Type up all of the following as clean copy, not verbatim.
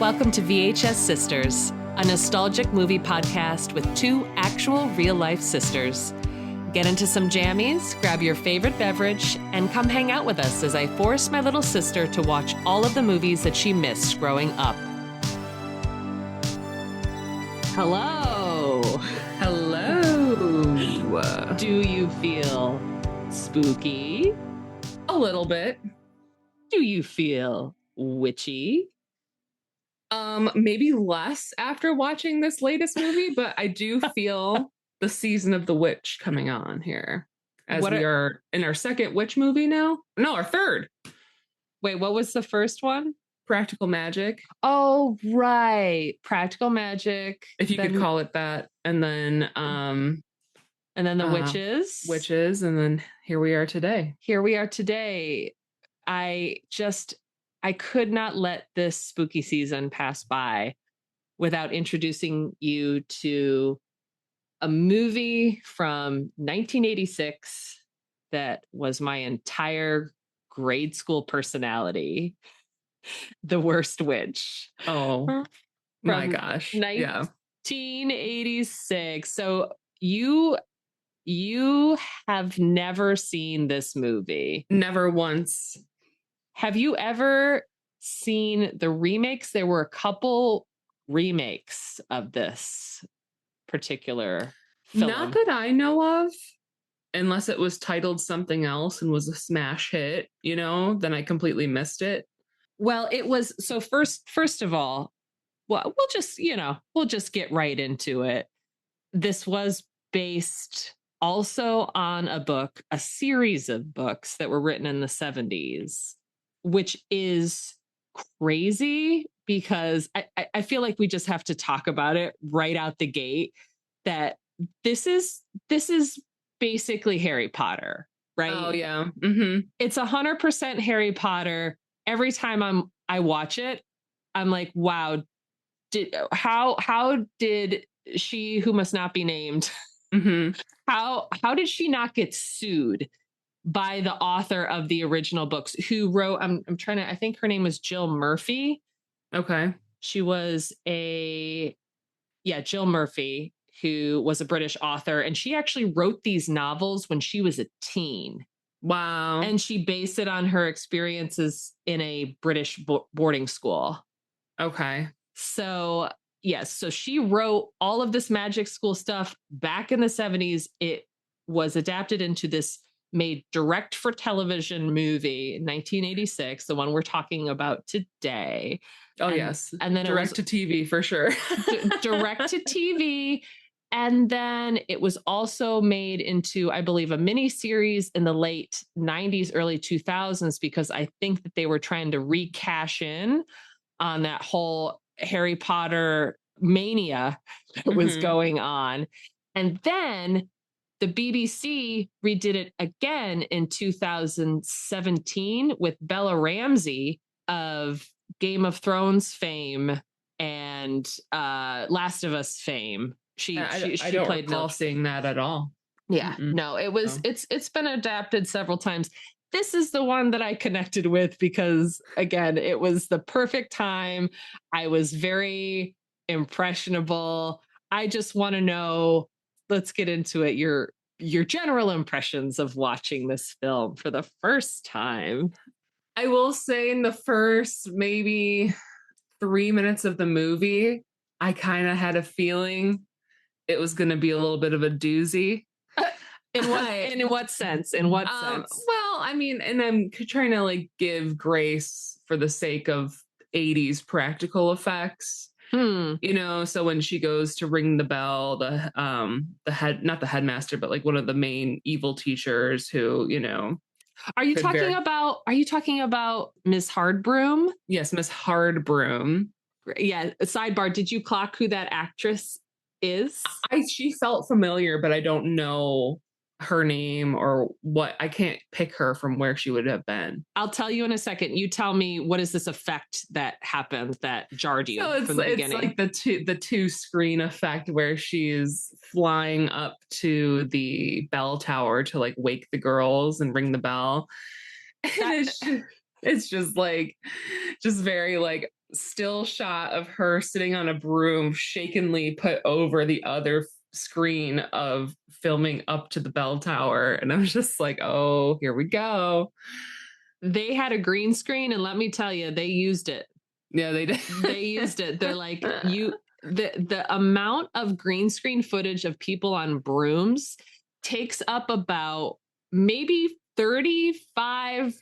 Welcome to VHS Sisters, a nostalgic movie podcast with two actual real-life sisters. Get into some jammies, grab your favorite beverage, and come hang out with us as I force my little sister to watch all of the movies that she missed growing up. Hello. Hello. Do you feel spooky? A little bit. Do you feel witchy? Maybe less after watching this latest movie, but I do feel the season of the witch coming on here. As we are in our second witch movie now. No, our third. Wait, what was the first one? Practical Magic. Oh, right. Practical Magic. If you could call it that. And then the Witches. Witches, and then here we are today. I could not let this spooky season pass by without introducing you to a movie from 1986 that was my entire grade school personality, The Worst Witch. Oh, my gosh. 1986. So you have never seen this movie. Never once. Have you ever seen the remakes? There were a couple remakes of this particular film. Not that I know of, unless it was titled something else and was a smash hit, then I completely missed it. Well, it was, so first of all, well, we'll just get right into it. This was based also on a series of books that were written in the 70s. Which is crazy because I feel like we just have to talk about it right out the gate, that this is basically Harry Potter, right? Oh, yeah. Mm-hmm. It's 100% Harry Potter. Every time I watch it, I'm like, wow, how did she, who must not be named, mm-hmm. how did she not get sued by the author of the original books, who wrote, I think her name was Jill Murphy. Okay. She was Jill Murphy, who was a British author. And she actually wrote these novels when she was a teen. Wow. And she based it on her experiences in a British boarding school. Okay. So, yes. So she wrote all of this magic school stuff back in the 70s. It was adapted into this made direct for television movie in 1986, the one we're talking about today. Oh, yes. And then direct to TV for sure. Direct to TV. And then it was also made into, I believe, a mini series in the late 90s, early 2000s, because I think that they were trying to recash in on that whole Harry Potter mania that was going on. And then the BBC redid it again in 2017 with Bella Ramsey of Game of Thrones fame and Last of Us fame. She don't played recall seeing that at all. Yeah, no, it was. It's been adapted several times. This is the one that I connected with because, again, it was the perfect time. I was very impressionable. I just want to know. Let's get into it. Your general impressions of watching this film for the first time. I will say in the first maybe 3 minutes of the movie, I kind of had a feeling it was going to be a little bit of a doozy. In what sense? In what sense? Well, I mean, and I'm trying to give grace for the sake of 80s practical effects. So when she goes to ring the bell, the not the headmaster, but one of the main evil teachers who, Are you talking about Miss Hardbroom? Yes, Miss Hardbroom. Yeah. Sidebar, did you clock who that actress is? She felt familiar, but I don't know her name or what. I can't pick her from where she would have been. I'll tell you in a second. You tell me, what is this effect that happened that jarred you from the beginning? It's like the two screen effect where she's flying up to the bell tower to wake the girls and ring the bell. It's just very still shot of her sitting on a broom, shakenly put over the other screen of filming up to the bell tower. And I was just like, oh, here we go. They had a green screen, and let me tell you, they used it. Yeah, they did. They used it. They're like, the amount of green screen footage of people on brooms takes up about maybe 35-40%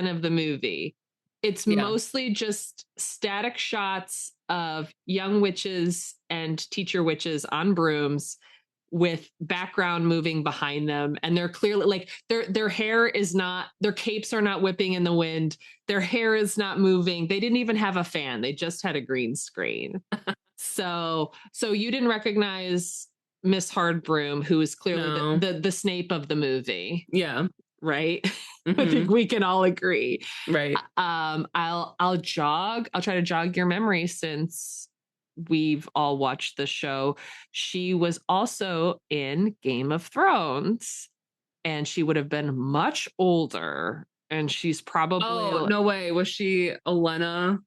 of the movie. It's mostly just static shots of young witches and teacher witches on brooms with background moving behind them, and they're clearly like their hair is not, their capes are not whipping in the wind, their hair is not moving, they didn't even have a fan, they just had a green screen. so you didn't recognize Miss Hardbroom, who is clearly the Snape of the movie. Yeah. Right. Mm-hmm. I think we can all agree. Right. I'll try to jog your memory since we've all watched the show. She was also in Game of Thrones, and she would have been much older, and she's probably... Oh, no way. Was she Olenna?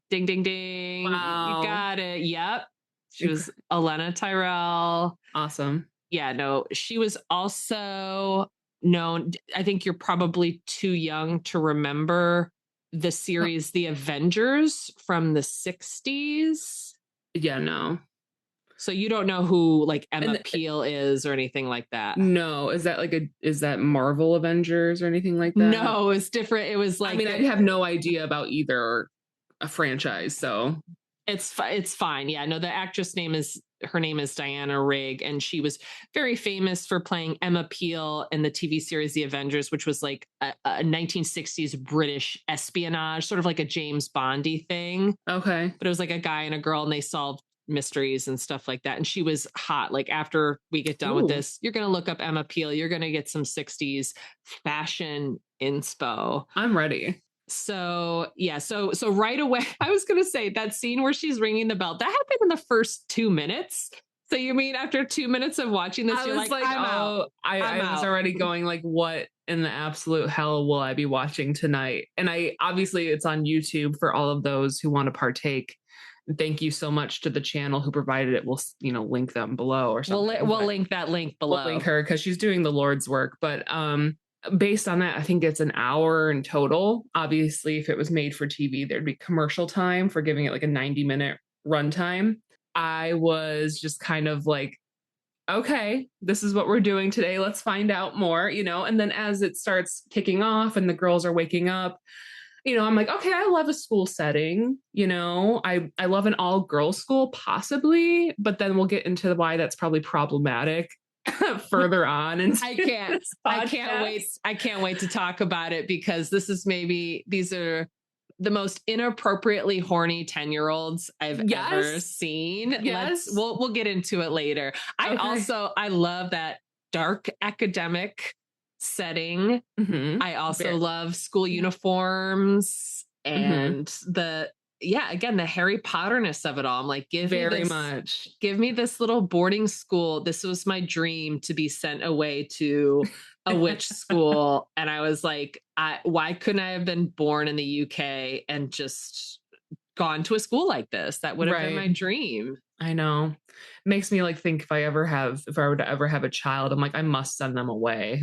Ding, ding, ding. Wow. You got it. Yep. She was Olenna Tyrell. Awesome. Yeah, no, she was also known... I think you're probably too young to remember the series The Avengers from the 60s. Yeah, no. So you don't know who like Emma Peel is or anything like that? No. Is that Marvel Avengers or anything like that? No, it's different. It was like... I mean, I have no idea about either a franchise, so... It's fine. Yeah, no, the actress name is Diana Rigg, and she was very famous for playing Emma Peel in the TV series The Avengers, which was like a 1960s British espionage, sort of like a James Bondy thing. Okay. But it was like a guy and a girl, and they solved mysteries and stuff like that. And she was hot. Like, after we get done with this, you're going to look up Emma Peel. You're going to get some 60s fashion inspo. I'm ready. So yeah, so right away, I was gonna say that scene where she's ringing the bell, that happened in the first 2 minutes. So you mean after 2 minutes of watching this, you're like, I'm out. I was already going like, what in the absolute hell will I be watching tonight? And obviously it's on YouTube for all of those who want to partake. Thank you so much to the channel who provided it. We'll link them below or something. We'll link that link below. We'll link her because she's doing the Lord's work. But based on that, I think it's an hour in total. Obviously, if it was made for TV, there'd be commercial time for giving it like a 90-minute runtime. I was just kind of like, okay, this is what we're doing today. Let's find out more, And then as it starts kicking off and the girls are waking up, I'm like, okay, I love a school setting. I love an all-girls school, possibly, but then we'll get into why that's probably problematic further on. And I can't wait to talk about it, because these are the most inappropriately horny 10-year-olds I've ever seen. Yes. We'll get into it later. Okay. I love that dark academic setting. Mm-hmm. I also love school uniforms and again, the Harry Potterness of it all. I'm like, give me this little boarding school. This was my dream, to be sent away to a witch school. And I was like, why couldn't I have been born in the UK and just gone to a school like this? That would have been my dream. I know. It makes me like think if I were to ever have a child, I'm like, I must send them away.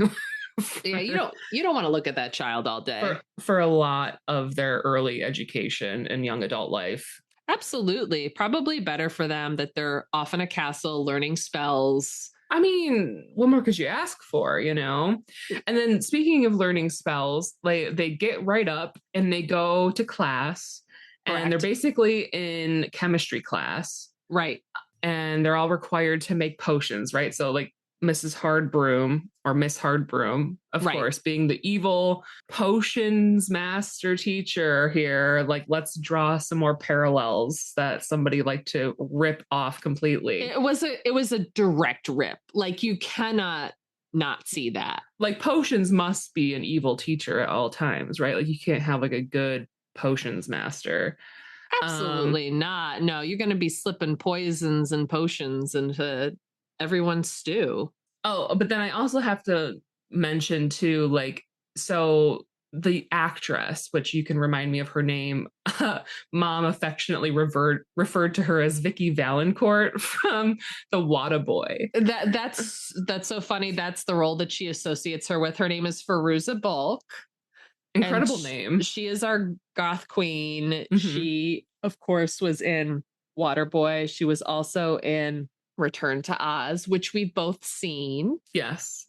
Yeah, you don't want to look at that child all day for a lot of their early education and young adult life. Absolutely. Probably better for them that they're off in a castle learning spells. I mean, what more could you ask for, And then speaking of learning spells, they get right up and they go to class. Correct. And they're basically in chemistry class. Right. And they're all required to make potions, right? So like Mrs. Hardbroom, or Miss Hardbroom, of course, being the evil potions master teacher here. Like, let's draw some more parallels that somebody like to rip off completely. It was a direct rip. Like, you cannot not see that. Like, potions must be an evil teacher at all times, right? Like, you can't have like a good potions master. Absolutely not. No, you're going to be slipping poisons and potions into everyone's stew. Oh, but then I also have to mention too, like, so the actress, which you can remind me of her name, Mom affectionately referred to her as Vicky Valancourt from The Waterboy. That's so funny. That's the role that she associates her with. Her name is Fairuza Balk. Incredible name. She is our goth queen. Mm-hmm. She, of course, was in Waterboy. She was also in Return to Oz, which we've both seen. Yes.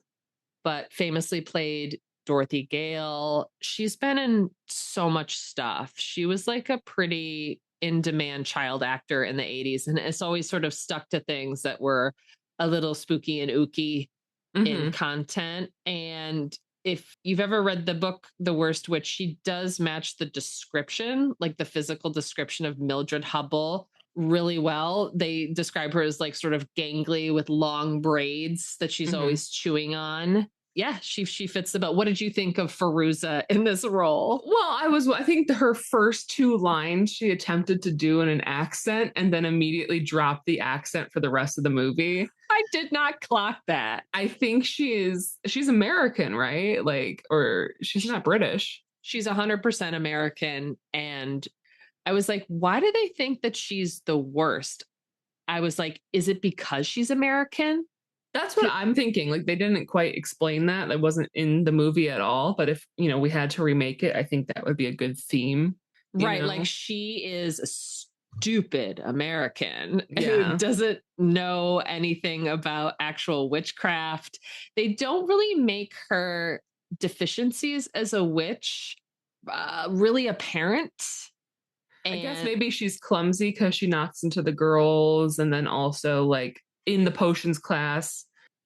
But famously played Dorothy Gale. She's been in so much stuff. She was like a pretty in-demand child actor in the 80s, and it's always sort of stuck to things that were a little spooky and ooky in content. And if you've ever read the book The Worst Witch, she does match the description, like the physical description of Mildred Hubble really well. They describe her as like sort of gangly with long braids that she's always chewing on. Yeah, she fits the bill. What did you think of Fairuza in this role? Well, I think her first 2 lines she attempted to do in an accent and then immediately dropped the accent for the rest of the movie. I did not clock that. I think she's American, right? Like, or she's not British. She's 100% American. And I was like, why do they think that she's the worst? I was like, is it because she's American? That's what I'm thinking. Like, they didn't quite explain that. That wasn't in the movie at all. But if, we had to remake it, I think that would be a good theme. Right. Like, she is a stupid American who doesn't know anything about actual witchcraft. They don't really make her deficiencies as a witch really apparent. And I guess maybe she's clumsy because she knocks into the girls, and then also like in the potions class,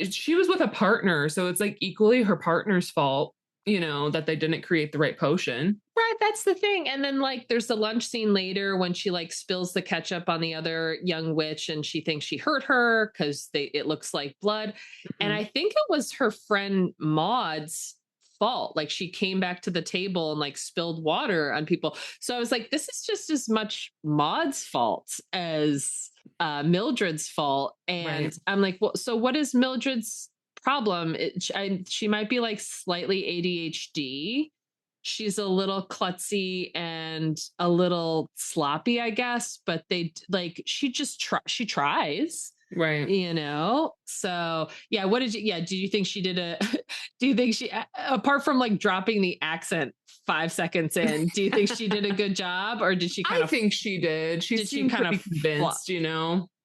she was with a partner, so it's like equally her partner's fault, that they didn't create the right potion. Right, that's the thing. And then like there's the lunch scene later when she like spills the ketchup on the other young witch and she thinks she hurt her because it looks like blood. And I think it was her friend Maud's fault. Like she came back to the table and like spilled water on people. So I was like, this is just as much Maud's fault as Mildred's fault. And I'm like, well, so what is Mildred's problem? She might be like slightly ADHD. She's a little klutzy and a little sloppy, I guess, but she tries. Right. So yeah. Do you think she did do you think she, apart from like dropping the accent 5 seconds in, do you think she did a good job, or did she I think she did. She kind of convinced,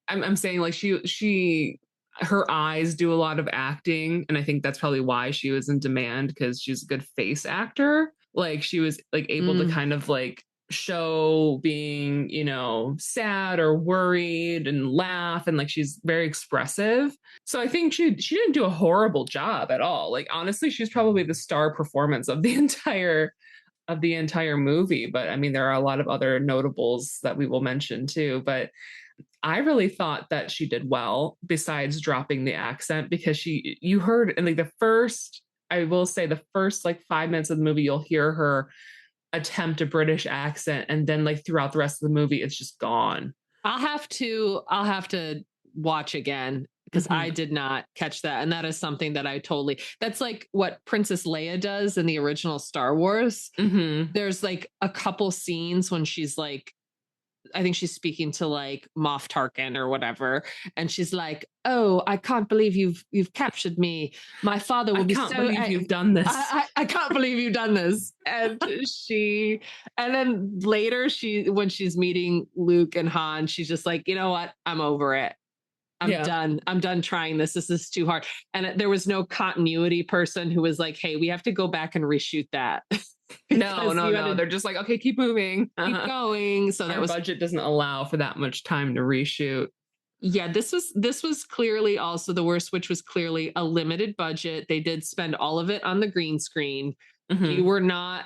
I'm saying like her eyes do a lot of acting. And I think that's probably why she was in demand, because she's a good face actor. Like she was like able to kind of like show being, sad or worried and laugh, and like she's very expressive. So I think she didn't do a horrible job at all. Like honestly, she's probably the star performance of the entire movie. But I mean, there are a lot of other notables that we will mention too. But I really thought that she did well, besides dropping the accent, because you heard in like the first like 5 minutes of the movie, you'll hear her attempt a British accent, and then like throughout the rest of the movie it's just gone. I'll have to watch again, because I did not catch that, and that is something that that's like what Princess Leia does in the original Star Wars. There's like a couple scenes when she's like, I think she's speaking to like Moff Tarkin or whatever, and she's like, "Oh, I can't believe you've captured me. My father will be so. I can't believe you've done this. I can't believe you've done this." And and then later when she's meeting Luke and Han, she's just like, "You know what? I'm over it. I'm done. I'm done trying this. This is too hard." And there was no continuity person who was like, "Hey, we have to go back and reshoot that." No. They're just like, okay, keep moving. Keep going. So our budget doesn't allow for that much time to reshoot. Yeah, this was clearly also The Worst Witch was clearly a limited budget. They did spend all of it on the green screen. You were not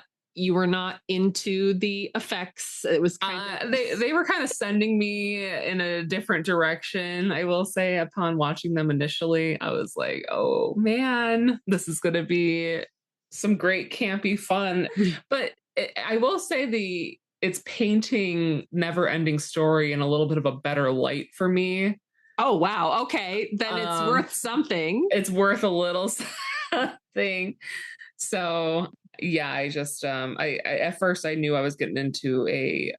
into the effects. It was they were kind of sending me in a different direction. I will say, upon watching them initially, I was like, oh man, this is going to be some great campy fun. But I will say it's painting Never Ending Story in a little bit of a better light for me. Oh, wow. Okay. Then it's worth something. It's worth a little something. So Yeah, I just I at first I knew I was getting into a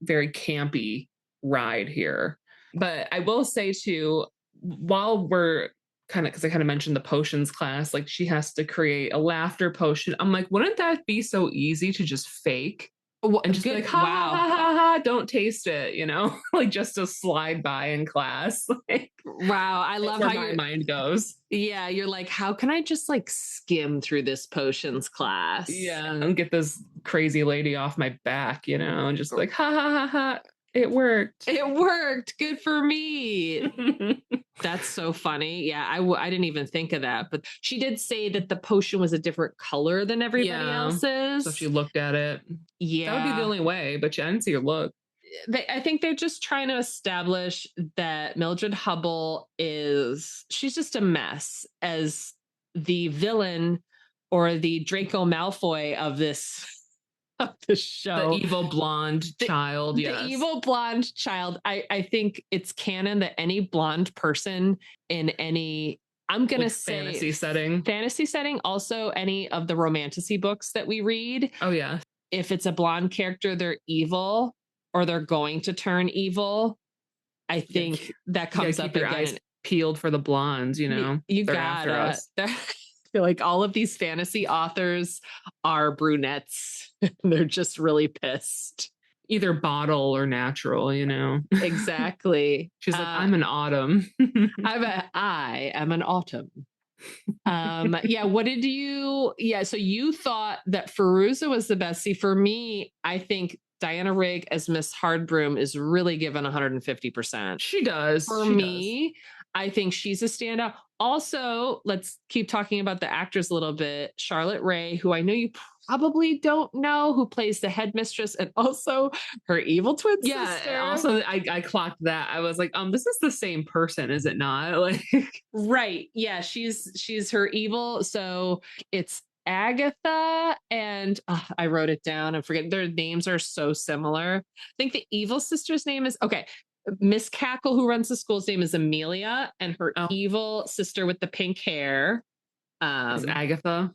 very campy ride here. But I will say too, while we're because I kind of mentioned the potions class, like she has to create a laughter potion. I'm like, wouldn't that be so easy to just fake? And just be like, ha ha ha ha ha, don't taste it, you know, like just to slide by in class. Like, wow, I love how my mind goes. Yeah, you're like, how can I just like skim through this potions class? Yeah, and get this crazy lady off my back, you know, and just like, ha ha ha ha, it worked. It worked. Good for me. That's so funny. Yeah, I didn't even think of that. But she did say that the potion was a different color than everybody else's. So she looked at it. Yeah. That would be the only way, but I didn't see her look. I think they're just trying to establish that Mildred Hubble she's just a mess as the villain or the Draco Malfoy of this show. The evil blonde child. The evil blonde child. I think it's canon that any blonde person in any, I'm going to say fantasy setting, also any of the romantasy books that we read. Oh yeah. If it's a blonde character, they're evil or they're going to turn evil. I think that comes up again. Eyes peeled for the blondes, you know. You got us. I feel like all of these fantasy authors are brunettes. They're just really pissed. Either bottle or natural, you know. Exactly. She's like, I'm an autumn. I am an autumn. Yeah. What did you? Yeah. So you thought that Fairuza was the best. See, for me, I think Diana Rigg as Miss Hardbroom is really given 150%. She does. For me, I think she's a standout. Also, let's keep talking about the actors a little bit. Charlotte Rae, who I know you probably don't know, who plays the headmistress and also her evil twin sister. Yeah, also I clocked that. I was like, this is the same person, is it not? Like, right. Yeah, she's her evil. So it's Agatha and I wrote it down and forget their names are so similar. I think the evil sister's name is Miss Cackle, who runs the school's name is Amelia, and her evil sister with the pink hair is Agatha.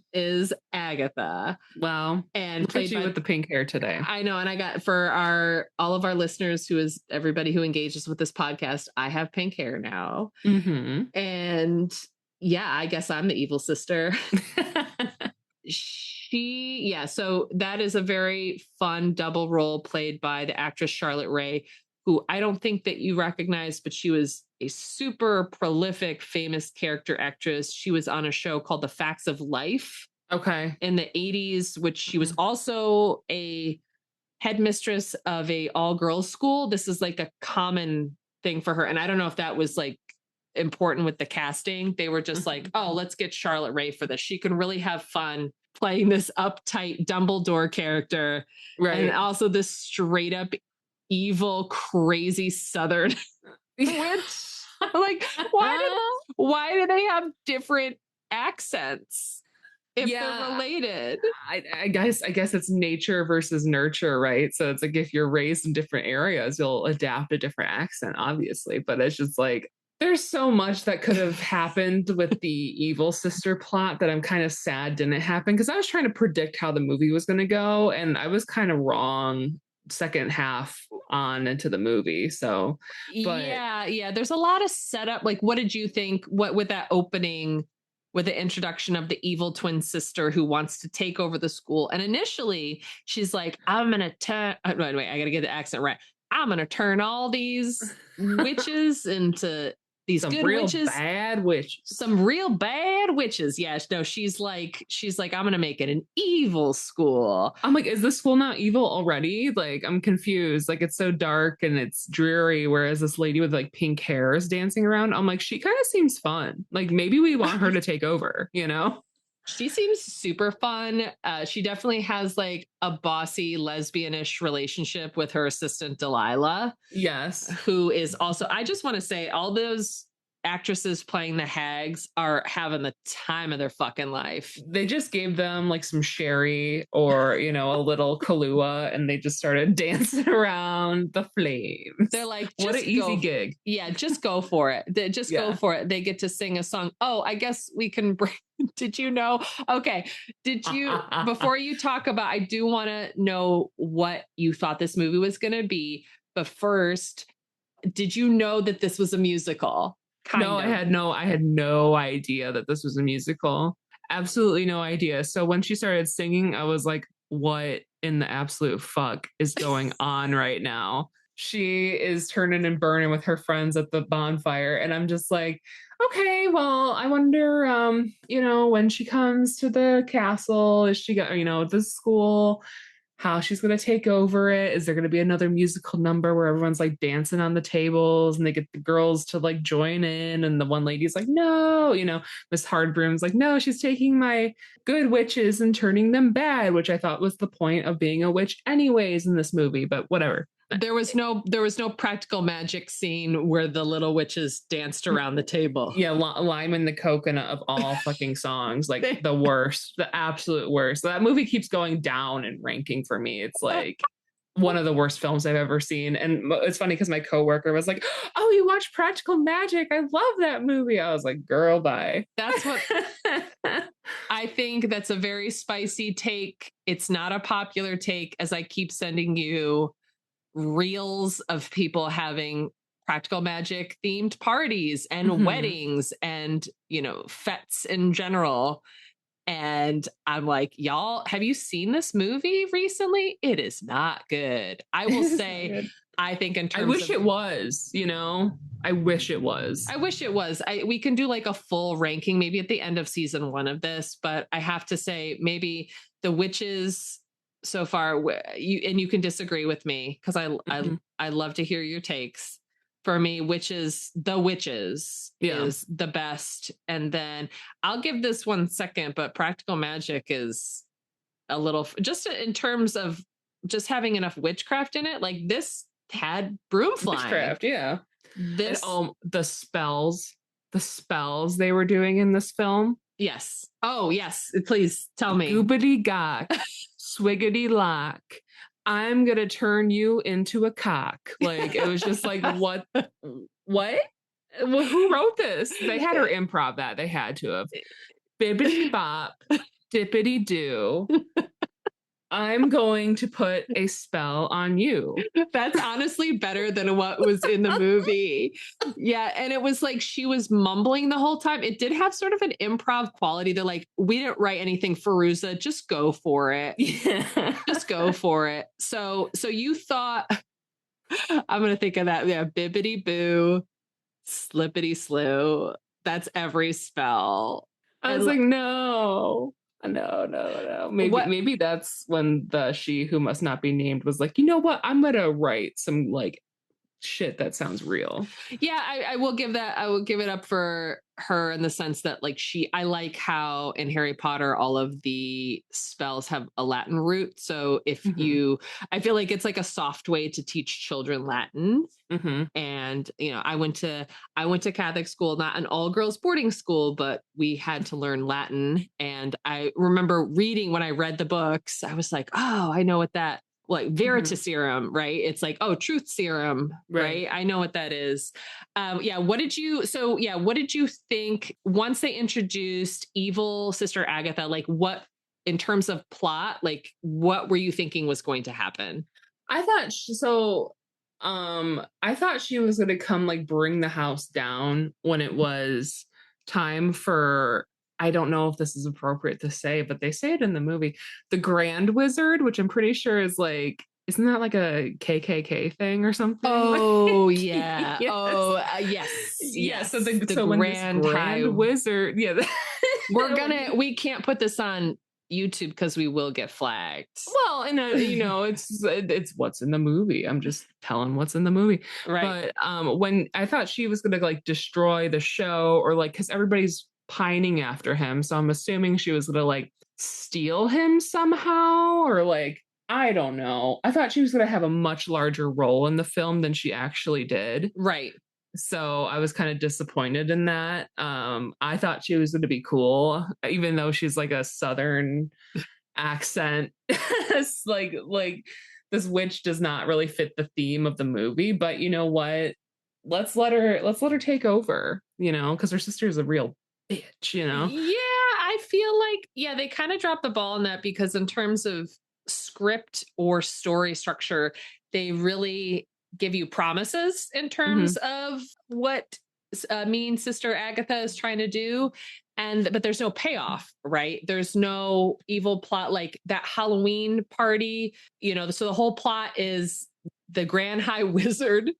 Wow. And played you with the pink hair today. I know. And I got for all of our listeners, who is everybody who engages with this podcast, I have pink hair now. Mm-hmm. And yeah, I guess I'm the evil sister. So that is a very fun double role played by the actress Charlotte Rae, who I don't think that you recognize, but she was a super prolific, famous character actress. She was on a show called The Facts of Life. Okay. In the 80s, which she was also a headmistress of a all-girls school. This is like a common thing for her. And I don't know if that was like important with the casting. They were just like, oh, let's get Charlotte Rae for this. She can really have fun playing this uptight Dumbledore character. Right. And also this straight up evil, crazy Southern witch. Like, why do they have different accents if they're related? I guess it's nature versus nurture, right? So it's like if you're raised in different areas, you'll adapt a different accent, obviously. But it's just like there's so much that could have happened with the evil sister plot that I'm kind of sad didn't happen, because I was trying to predict how the movie was going to go, and I was kind of wrong second half on into the movie. So yeah, there's a lot of setup. Like, what did you think? What with that opening, with the introduction of the evil twin sister who wants to take over the school? And initially she's like, I'm gonna turn wait, I gotta get the accent right. I'm gonna turn all these witches into these some good real witches, bad witches, some real bad witches. Yeah, no, she's like, I'm gonna make it an evil school. I'm like, is this school not evil already? Like, I'm confused. Like, it's so dark and it's dreary, whereas this lady with like pink hair is dancing around. I'm like, she kind of seems fun. Like, maybe we want her to take over, you know? She seems super fun. She definitely has like a bossy lesbianish relationship with her assistant Delilah. Yes. Who is also, I just want to say, all those actresses playing the hags are having the time of their fucking life. They just gave them like some sherry or, you know, a little Kahlua, and they just started dancing around the flames. They're like, what an easy gig. Yeah, just go for it. Go for it. They get to sing a song. Oh, I guess we can bring. Did you know? Okay. Did you, before you talk about, I do want to know what you thought this movie was going to be. But first, did you know that this was a musical? I had no idea that this was a musical. Absolutely no idea. So when she started singing, I was like, what in the absolute fuck is going on right now? She is turning and burning with her friends at the bonfire. And I'm just like, okay, well, I wonder, you know, when she comes to the castle, is she got, you know, the school, how she's going to take over it. Is there going to be another musical number where everyone's like dancing on the tables and they get the girls to like join in? And the one lady's like, no, you know, Miss Hardbroom's like, no, she's taking my good witches and turning them bad, which I thought was the point of being a witch anyways in this movie, but whatever. There was no practical magic scene where the little witches danced around the table. Yeah, Lime and the Coconut of all fucking songs, like the worst, the absolute worst. That movie keeps going down in ranking for me. It's like one of the worst films I've ever seen. And it's funny because my coworker was like, oh, you watch Practical Magic? I love that movie. I was like, girl, bye. That's what I think. That's a very spicy take. It's not a popular take, as I keep sending you reels of people having practical magic themed parties and weddings and, you know, fetes in general. And I'm like, y'all, have you seen this movie recently? It is not good. I will say, I think in terms I wish it was, you know, I wish it was. We can do like a full ranking, maybe at the end of season 1 of this, but I have to say maybe the witches so far, you can disagree with me because I love to hear your takes. For me, The Witches is the best, and then I'll give this one second. But Practical Magic is a little, just in terms of just having enough witchcraft in it. Like this had broom flying. Witchcraft, yeah. This and, the spells they were doing in this film. Yes. Oh, yes. Please tell me. Goobity gock, swiggity lock. I'm going to turn you into a cock. Like, it was just like, what? Who wrote this? They had her improv that. They had to have. Bibbity bop, dippity doo. I'm going to put a spell on you. That's honestly better than what was in the movie. Yeah. And it was like she was mumbling the whole time. It did have sort of an improv quality. They're like, we didn't write anything for Ruza. Just go for it. Yeah. Just go for it. So you thought, I'm going to think of that. Yeah. Bibbity boo, slippity slew. That's every spell. I was like, no. Maybe that's when the she who must not be named was like, you know what? I'm gonna write some like shit that sounds real. Yeah, I will give that. I will give it up for her in the sense that like I like how in Harry Potter all of the spells have a Latin root. So if I feel like it's like a soft way to teach children Latin. And you know, I went to Catholic school, not an all girls boarding school, but we had to learn Latin. And I remember reading when I read the books, I was like, oh, I know what that. Like Veritaserum, right? It's like, oh, truth serum, right? I know what that is. What did you think once they introduced evil Sister Agatha? Like what, in terms of plot, like what were you thinking was going to happen? I thought she was going to come like bring the house down when it was time for, I don't know if this is appropriate to say, but they say it in the movie, the Grand Wizard, which I'm pretty sure is like, isn't that like a KKK thing or something? Oh, yeah. Yes. Oh, yes. Yes. So the Grand Wizard. Yeah. We can't put this on YouTube because we will get flagged. Well, and you know, it's what's in the movie. I'm just telling what's in the movie. Right. But when I thought she was going to like destroy the show or like, because everybody's pining after him, so I'm assuming she was gonna like steal him somehow, or like, I don't know. I thought she was gonna have a much larger role in the film than she actually did. Right. So I was kind of disappointed in that. I thought she was going to be cool, even though she's like a Southern accent. It's like this witch does not really fit the theme of the movie. But you know what? Let's let her take over. Because her sister is a real bitch. Yeah, I feel like, yeah, they kind of dropped the ball on that because in terms of script or story structure, they really give you promises in terms of what mean sister Agatha is trying to do. But there's no payoff, right? There's no evil plot like that Halloween party, so the whole plot is the Grand High Wizard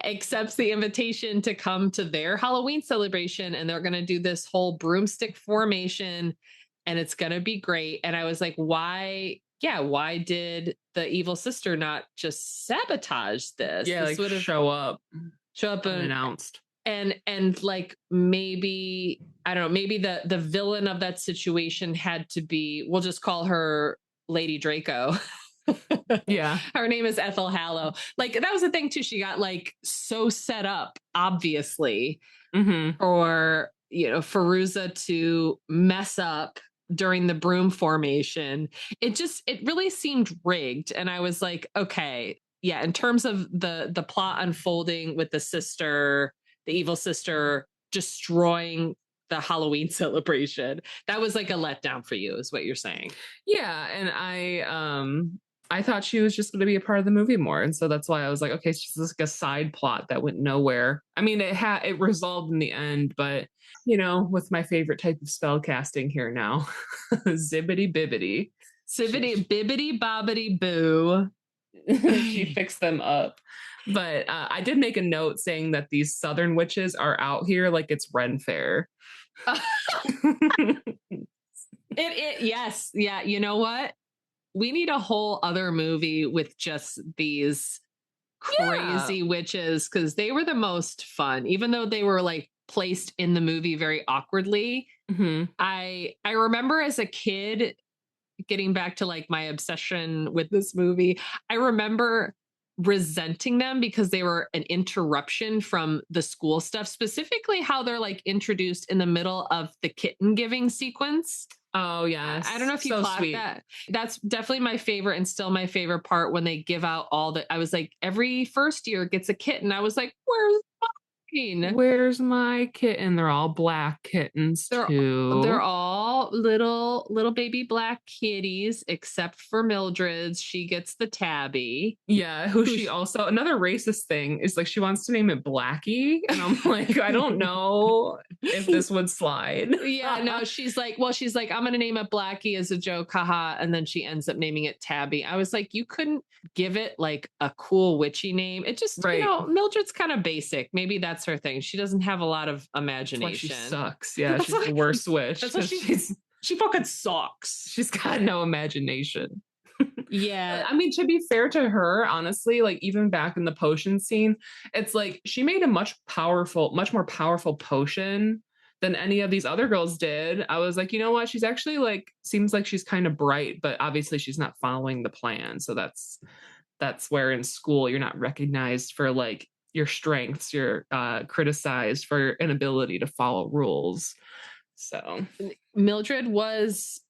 accepts the invitation to come to their Halloween celebration, and they're going to do this whole broomstick formation, and it's going to be great. And I was like, why did the evil sister not just sabotage this? Yeah, this like show up unannounced. And like maybe, I don't know, maybe the villain of that situation had to be, we'll just call her Lady Draco. Yeah. Her name is Ethel Hallow. Like that was the thing too. She got like so set up, obviously, for, Fairuza to mess up during the broom formation. It really seemed rigged. And I was like, okay, yeah, in terms of the plot unfolding with the evil sister destroying the Halloween celebration, that was like a letdown for you, is what you're saying. Yeah. And I thought she was just going to be a part of the movie more. And so that's why I was like, okay, she's just like a side plot that went nowhere. I mean, it resolved in the end, but with my favorite type of spell casting here now, zibbity bibbity. Zibbity bibbity bobbity boo. She fixed them up. But I did make a note saying that these Southern witches are out here like it's Ren Fair. Yes. Yeah. You know what? We need a whole other movie with just these crazy witches, because they were the most fun, even though they were like placed in the movie very awkwardly. I remember as a kid, getting back to like my obsession with this movie, I remember resenting them because they were an interruption from the school stuff, specifically how they're like introduced in the middle of the kitten giving sequence. Oh, yes. I don't know if you caught that. That's definitely my favorite and still my favorite part, when they give out I was like, every first year gets a kitten. I was like, where's my kitten? They're all black kittens too. They're all little baby black kitties, except for Mildred's. She gets the tabby. Yeah, who she also, another racist thing is like she wants to name it Blackie. And I'm like, I don't know if this would slide. Yeah, no, she's like, I'm going to name it Blackie as a joke, haha. And then she ends up naming it Tabby. I was like, you couldn't give it like a cool witchy name. It just, Mildred's kind of basic. Maybe that's her thing. She doesn't have a lot of imagination. She sucks. Yeah, she's the worst witch. That's what she fucking sucks. She's got no imagination. Yeah. I mean, to be fair to her, honestly, like even back in the potion scene, it's like she made a much more powerful potion than any of these other girls did. I was like, you know what? She's actually like, seems like she's kind of bright, but obviously she's not following the plan. So that's where in school you're not recognized for like your strengths. You're criticized for your inability to follow rules. So Mildred was,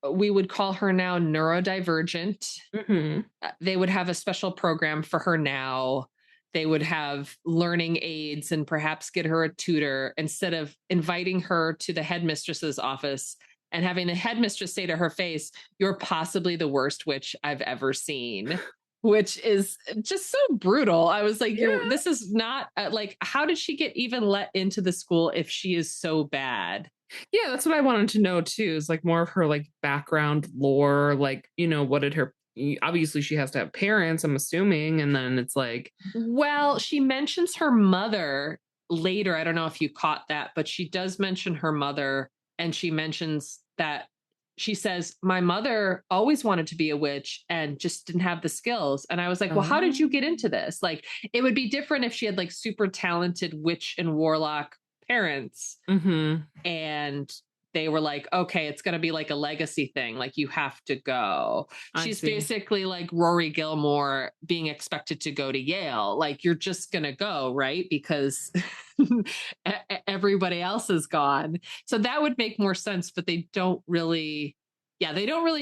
we would call her now neurodivergent. They would have a special program for her now. They would have learning aids and perhaps get her a tutor, instead of inviting her to the headmistress's office and having the headmistress say to her face, "You're possibly the worst witch I've ever seen," which is just so brutal. I was like, this is not like, how did she get even let into the school if she is so bad? Yeah, that's what I wanted to know too, is like more of her like background lore, like, what did her, obviously she has to have parents, I'm assuming. And then it's like, well, she mentions her mother later. I don't know if you caught that, but she does mention her mother, and she mentions that she says, my mother always wanted to be a witch and just didn't have the skills. And I was like, well, how did you get into this? Like, it would be different if she had like super talented witch and warlock parents, and they were like, okay, it's going to be like a legacy thing. Like, you have to go. She's basically like Rory Gilmore being expected to go to Yale. Like, you're just going to go, right? Because everybody else is gone. So that would make more sense, but they don't really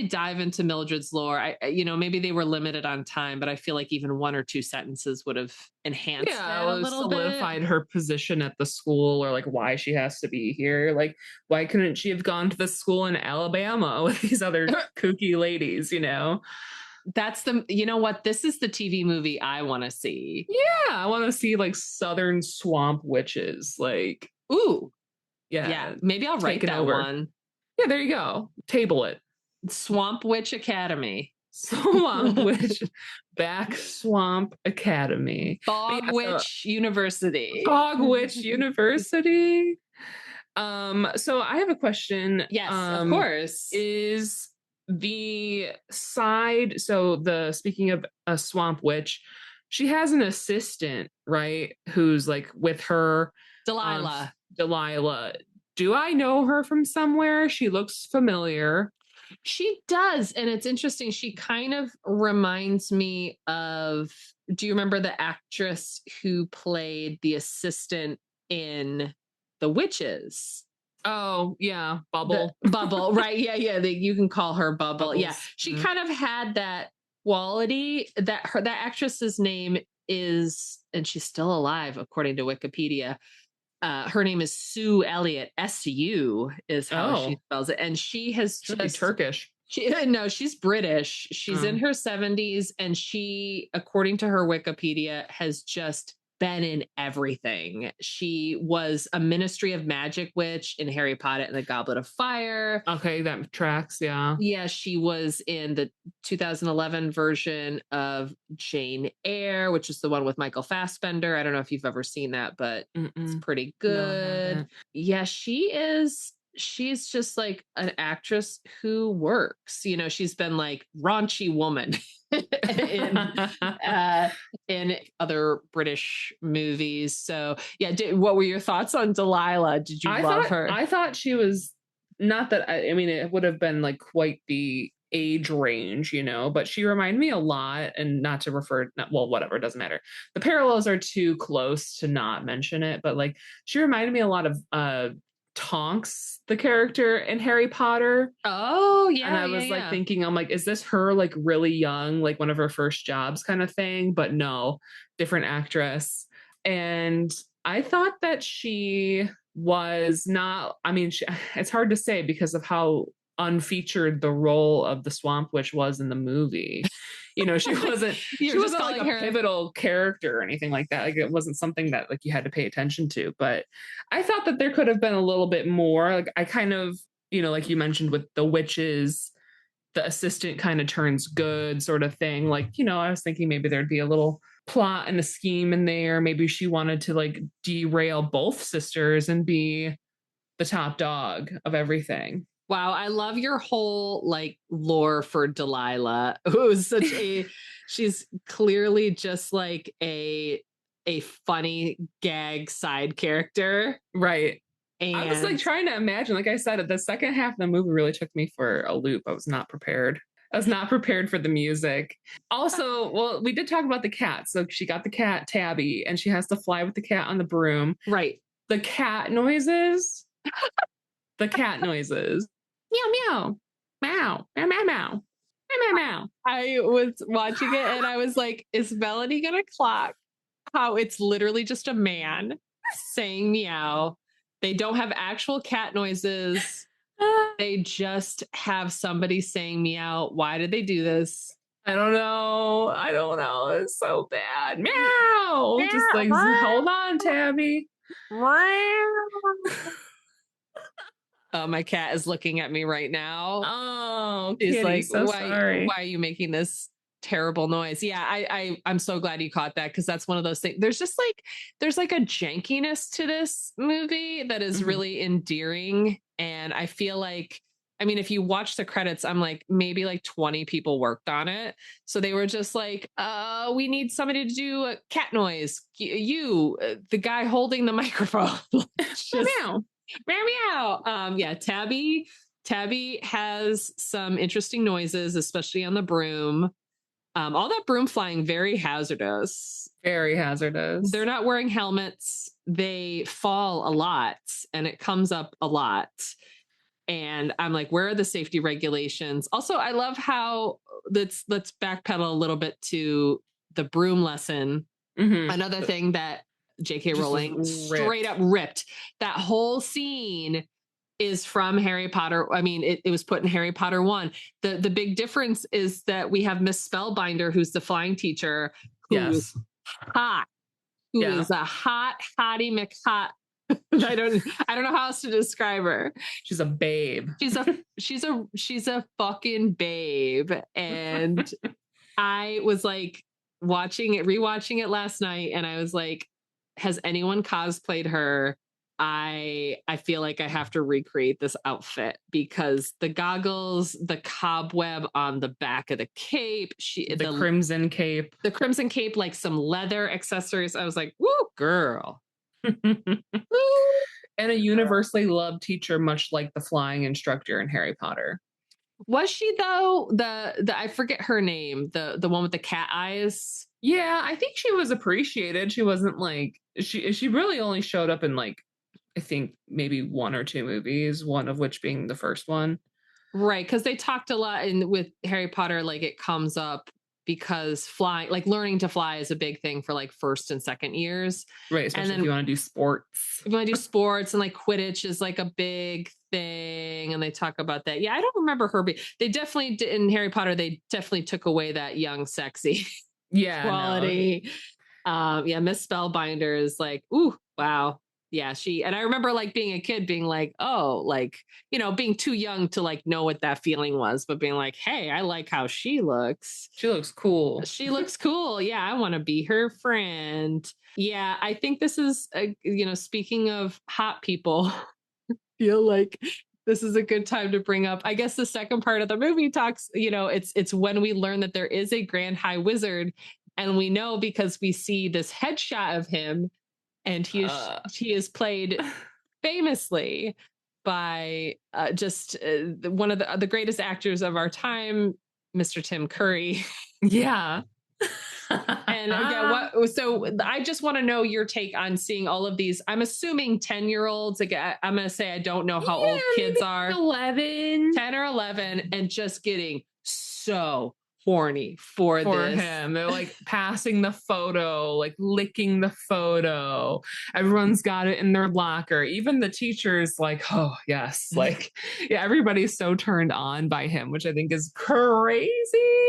dive into Mildred's lore. Maybe they were limited on time, but I feel like even 1 or 2 sentences would have enhanced that a little solidified bit. her position at the school, or like why she has to be here. Like, why couldn't she have gone to the school in Alabama with these other kooky ladies, That's this is the TV movie I want to see. Yeah, I want to see like Southern swamp witches. Like, ooh. Yeah, maybe I'll write that one. Yeah, there you go. Table it. Swamp Witch Academy. Swamp Witch. Back Swamp Academy. Fog Witch University. Fog Witch University. So I have a question. Yes, of course. Is the side, speaking of a Swamp Witch, she has an assistant, right? Who's like with her. Delilah. Do I know her from somewhere? She looks familiar. She does. And it's interesting. She kind of reminds me of, do you remember the actress who played the assistant in The Witches? Oh, yeah. Bubble. Bubble, right. Yeah. You can call her Bubble. Bubbles. Yeah. She kind of had that quality. That actress's name is, and she's still alive, according to Wikipedia. Her name is Sue Elliott. SU is how she spells it. And she has just Turkish. She's British. She's in her 70s. And she, according to her Wikipedia, has just been in everything. She was a Ministry of Magic witch in Harry Potter and the Goblet of Fire. Okay, that tracks, yeah. Yeah, she was in the 2011 version of Jane Eyre, which is the one with Michael Fassbender. I don't know if you've ever seen that, but it's pretty good. No, yeah, she's just like an actress who works. She's been like raunchy woman in other British movies. So yeah, what were your thoughts on Delilah? Did you love her? I thought she was, not that it would have been like quite the age range, but she reminded me a lot, and not to refer, whatever, it doesn't matter. The parallels are too close to not mention it, but like she reminded me a lot of Tonks, the character in Harry Potter. Oh yeah. And I was thinking, I'm like, is this her like really young, like one of her first jobs kind of thing? But no, different actress. And I thought that she was not, it's hard to say because of how unfeatured the role of the Swamp Witch was in the movie. She wasn't like a pivotal character or anything like that. Like, it wasn't something that like you had to pay attention to. But I thought that there could have been a little bit more. Like, I kind of, like you mentioned with the witches, the assistant kind of turns good sort of thing. Like, I was thinking maybe there'd be a little plot and a scheme in there. Maybe she wanted to like derail both sisters and be the top dog of everything. Wow, I love your whole like lore for Delilah, who's she's clearly just like a funny gag side character. Right. And I was like trying to imagine, like I said, the second half of the movie really took me for a loop. I was not prepared for the music. Also, we did talk about the cat. So she got the cat, Tabby, and she has to fly with the cat on the broom. Right. The cat noises. Meow, meow, meow, meow, meow, meow, meow, meow. I was watching it and I was like, is Melanie going to clock how it's literally just a man saying meow? They don't have actual cat noises. They just have somebody saying meow. Why did they do this? I don't know. It's so bad. Meow. Just like, hold on, Tabby. Oh, my cat is looking at me right now. Oh, she's kitty, like, so sorry. Why are you making this terrible noise? Yeah, I'm so glad you caught that, because that's one of those things. There's like a jankiness to this movie that is really endearing. And I feel like, if you watch the credits, I'm like, maybe like 20 people worked on it. So they were just like, we need somebody to do a cat noise. You, the guy holding the microphone. Meow. Meow meow. Yeah, Tabby has some interesting noises, especially on the broom. All that broom flying, very hazardous. Very hazardous. They're not wearing helmets. They fall a lot, and it comes up a lot. And I'm like, where are the safety regulations? Also, I love how let's backpedal a little bit to the broom lesson. Mm-hmm. Another thing that J.K. Rowling straight up ripped. That whole scene is from Harry Potter. I mean, it was put in Harry Potter 1. The big difference is that we have Miss Spellbinder, who's the flying teacher, who's hot, who is a hottie McHot. I don't know how else to describe her. She's a babe. She's a fucking babe. And I was like rewatching it last night, and I was like, has anyone cosplayed her? I feel like I have to recreate this outfit, because the goggles, the cobweb on the back of the cape, the crimson cape, like some leather accessories. I was like, woo, girl. And a universally loved teacher, much like the flying instructor in Harry Potter. Was she though? The I forget her name, the one with the cat eyes. Yeah, I think she was appreciated. She wasn't like she really only showed up in like, I think maybe 1 or 2 movies, one of which being the first one. Right, because they talked a lot with Harry Potter, like it comes up because flying, like learning to fly, is a big thing for like first and second years. Right, especially if you want to do sports. If you want to do sports, and like Quidditch is like a big thing, and they talk about that. Yeah, I don't remember her. They definitely did, in Harry Potter, they definitely took away that young, sexy quality. No. Miss Spellbinder is like, ooh, wow. Yeah, and I remember like being a kid being like, oh, like, you know, being too young to like know what that feeling was, but being like, hey, I like how she looks. She looks cool. She looks cool. Yeah, I want to be her friend. Yeah, I think this is, speaking of hot people, I feel like this is a good time to bring up, I guess, the second part of the movie talks, it's when we learn that there is a Grand High Wizard, and we know because we see this headshot of him. And he is played famously by one of the greatest actors of our time, Mr. Tim Curry. Yeah. And again, so I just want to know your take on seeing all of these. I'm assuming 10-year-olds. Again, I'm going to say I don't know how old kids are. 10 or 11, and just getting so horny for this. Him. They're like passing the photo, like licking the photo. Everyone's got it in their locker. Even the teacher's like, oh yes. Like, yeah, everybody's so turned on by him, which I think is crazy.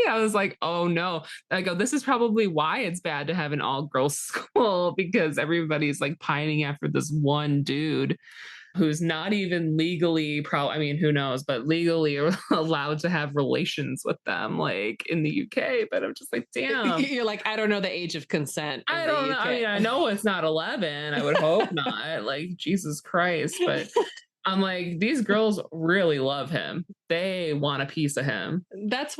I was like, oh no. I go, this is probably why it's bad to have an all-girls school, because everybody's like pining after this one dude who's not even legally, who knows, but legally allowed to have relations with them, like in the UK. But I'm just like, damn. You're like, I don't know the age of consent. I don't know. I mean, I know it's not 11. I would hope not. Like, Jesus Christ. But I'm like, these girls really love him. They want a piece of him. That's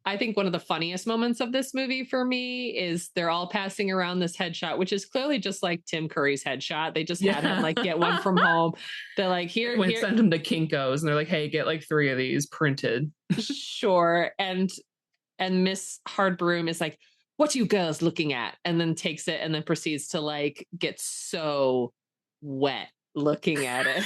I think one of the funniest moments of this movie for me is they're all passing around this headshot, which is clearly just like Tim Curry's headshot. They just had him like get one from home. They're like, here. Send him to Kinko's, and they're like, hey, get like 3 of these printed. Sure. And Miss Hardbroom is like, what are you girls looking at? And then takes it and then proceeds to like get so wet looking at it.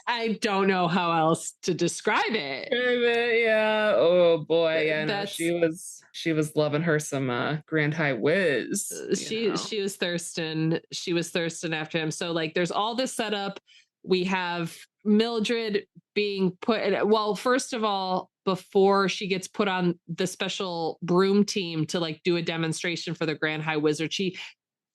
I don't know how else to describe it. Yeah. Oh boy. Yeah. No, she was loving her some Grand High Whiz. She was thirsting. She was thirsting after him. So like, there's all this setup. We have Mildred being put. Well, first of all, before she gets put on the special broom team to like do a demonstration for the Grand High Wizard, she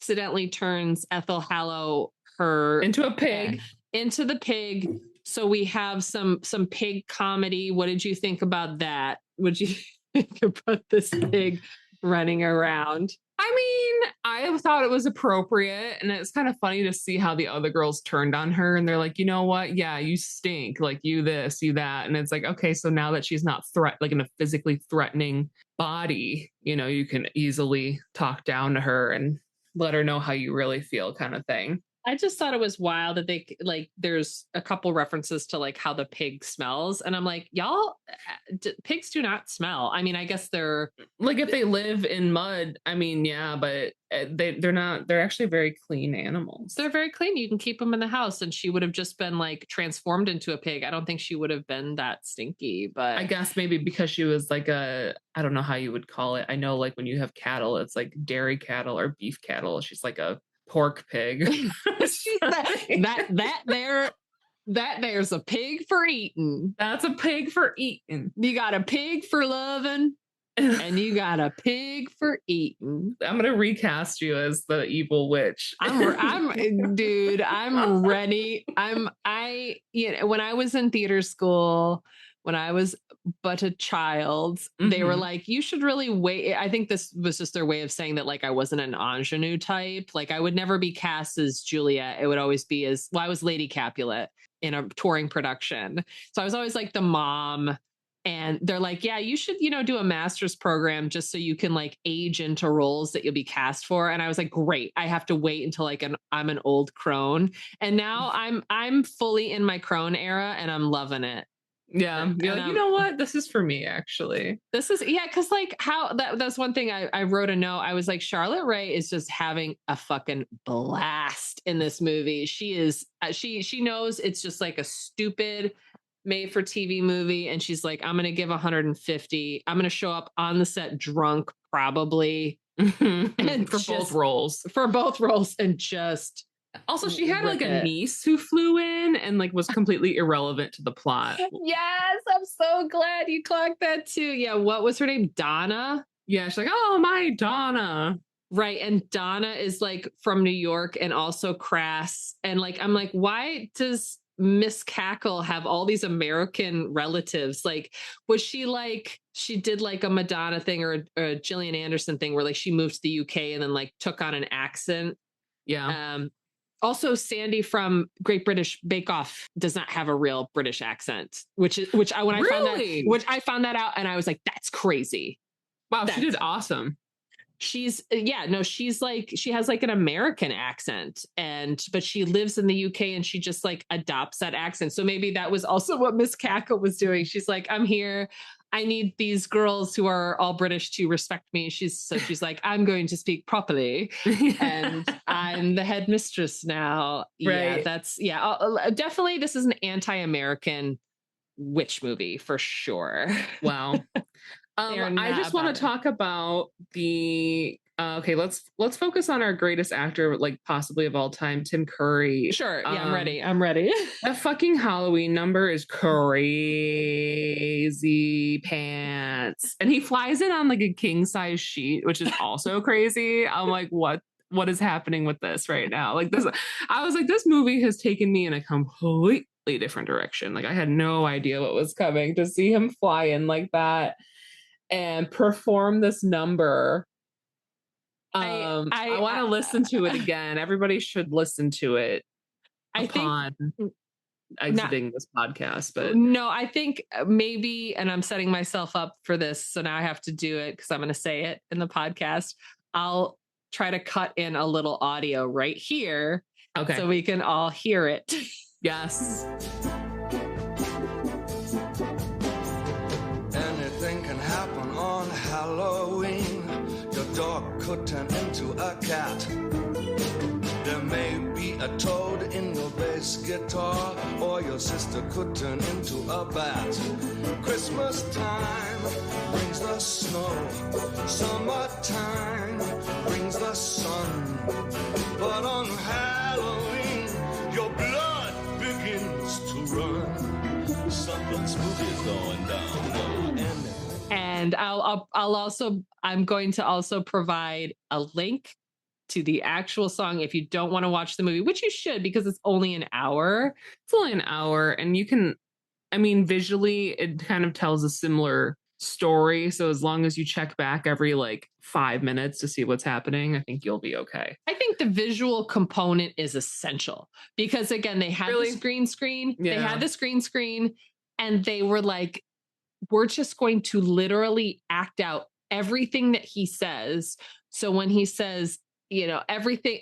accidentally turns Ethel Hallow into a pig. Into the pig. So we have some pig comedy. What did you think about that? What did you think about this pig running around? I mean, I thought it was appropriate, and it's kind of funny to see how the other girls turned on her, and they're like, you know what? Yeah, you stink. Like, you this, you that. And it's like, okay, so now that she's not like in a physically threatening body, you can easily talk down to her and let her know how you really feel, kind of thing. I just thought it was wild that they like, there's a couple references to like how the pig smells. And I'm like, y'all, pigs do not smell. I mean, I guess they're like if they live in mud, I mean, yeah, but they're actually very clean animals. They're very clean. You can keep them in the house. And she would have just been like transformed into a pig. I don't think she would have been that stinky, but I guess maybe because she was like I don't know how you would call it. I know like when you have cattle, it's like dairy cattle or beef cattle. She's like a pork pig. that there's a pig for eating. That's a pig for eating. You got a pig for loving, and you got a pig for eating. I'm gonna recast you as the evil witch. Dude, I'm ready. When I was in theater school, when I was but a child, they were like, you should really wait. I think this was just their way of saying that, like, I wasn't an ingenue type. Like, I would never be cast as Juliet. It would always be I was Lady Capulet in a touring production. So I was always like the mom. And they're like, yeah, you should, do a master's program just so you can like age into roles that you'll be cast for. And I was like, great. I have to wait until like I'm an old crone. And now I'm fully in my crone era and I'm loving it. Yeah. You're like, you know what? This is for me, actually. This is, yeah, because like that's one thing I wrote a note. I was like, Charlotte Rae is just having a fucking blast in this movie. She is, she knows it's just like a stupid made for TV movie. And she's like, I'm going to give 150. I'm going to show up on the set drunk, probably. And for both roles. For both roles. And just. Also, she had like a niece who flew in and like was completely irrelevant to the plot. Yes, I'm so glad you clocked that too. Yeah, what was her name? Donna? Yeah, she's like, oh, my Donna. Right, and Donna is like from New York and also crass. And like, I'm like, why does Miss Cackle have all these American relatives? Like, was she like, she did like a Madonna thing or a Gillian Anderson thing where like she moved to the UK and then like took on an accent? Yeah. Also, Sandy from Great British Bake Off does not have a real British accent, which I found that out and I was like, that's crazy. Wow, she did awesome. She has like an American accent but she lives in the UK and she just like adopts that accent. So maybe that was also what Miss Cackle was doing. She's like, I'm here. I need these girls who are all British to respect me. She's like, I'm going to speak properly and I'm the headmistress now. Right. Yeah, definitely. This is an anti-American witch movie for sure. Wow. I just want to talk about the okay, let's focus on our greatest actor, like possibly of all time, Tim Curry. Sure. Yeah, I'm ready. That fucking Halloween number is crazy pants. And he flies in on like a king size sheet, which is also crazy. I'm like, what is happening with this right now? Like this, I was like, this movie has taken me in a completely different direction. Like I had no idea what was coming. To see him fly in like that and perform this number. I want to listen to it again. Everybody should listen to it upon exiting this podcast. But no, I think maybe, and I'm setting myself up for this, so now I have to do it because I'm going to say it in the podcast. I'll try to cut in a little audio right here, okay, so we can all hear it. Yes. Anything can happen on Halloween. Your dog could turn into a cat. There may be a toad in your bass guitar, or your sister could turn into a bat. Christmas time brings the snow. Summertime brings the sun. But on Halloween, your blood begins to run. Something spooky is going down. And I'm going to also provide a link to the actual song if you don't want to watch the movie, which you should because it's only an hour. It's only an hour, and you can, I mean, visually it kind of tells a similar story. So as long as you check back every like 5 minutes to see what's happening, I think you'll be okay. I think the visual component is essential because again, they had the green screen. Yeah. They had this green screen and they were like, we're just going to literally act out everything that he says. So when he says,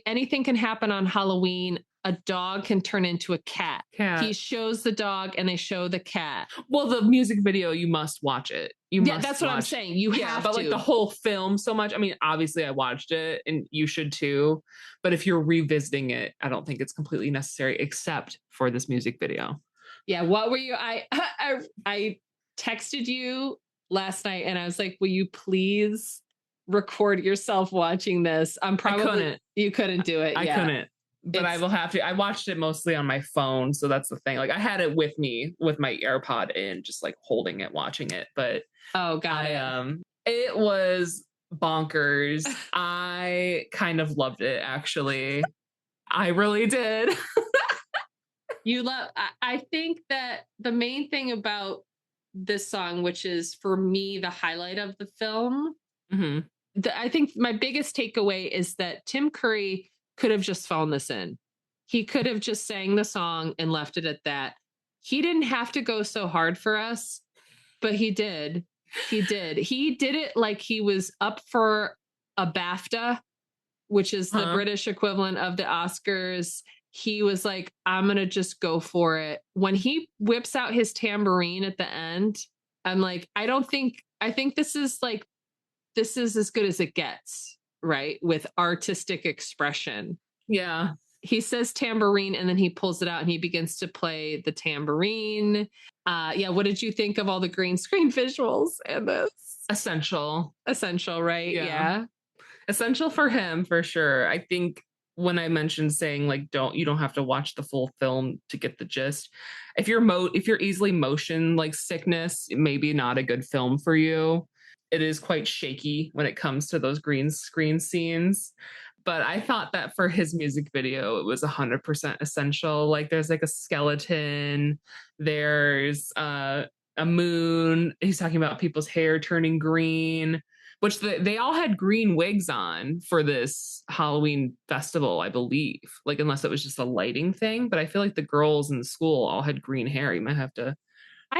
anything can happen on Halloween. A dog can turn into a cat. He shows the dog and they show the cat. Well, the music video, you must watch it. That's what I'm saying. You have but to. like the whole film so much. I mean, obviously I watched it and you should too. But if you're revisiting it, I don't think it's completely necessary except for this music video. Yeah. What were you? I texted you last night and I was like, will you please record yourself watching this? You couldn't do it. I couldn't. But I will have to. I watched it mostly on my phone, so that's the thing. Like I had it with me with my AirPod in, just like holding it, watching it. But it was bonkers. I kind of loved it, actually. I really did. I think that the main thing about this song, which is for me the highlight of the film, I think my biggest takeaway is that Tim Curry could have just phoned this in. He could have just sang the song and left it at that. He didn't have to go so hard for us, but he did. He did it like he was up for a BAFTA, which is the British equivalent of the Oscars. He was like, I'm going to just go for it. When he whips out his tambourine at the end, I'm like, I think this is as good as it gets. Right, with artistic expression. Yeah. He says tambourine and then he pulls it out and he begins to play the tambourine. What did you think of all the green screen visuals and this? Essential, right? Yeah. Essential for him for sure. I think when I mentioned saying like you don't have to watch the full film to get the gist. If you're easily motion like sickness, maybe not a good film for you. It is quite shaky when it comes to those green screen scenes. But I thought that for his music video, it was 100% essential. Like there's like a skeleton, there's a moon. He's talking about people's hair turning green, which they all had green wigs on for this Halloween festival, I believe. Like unless it was just a lighting thing. But I feel like the girls in the school all had green hair. You might have to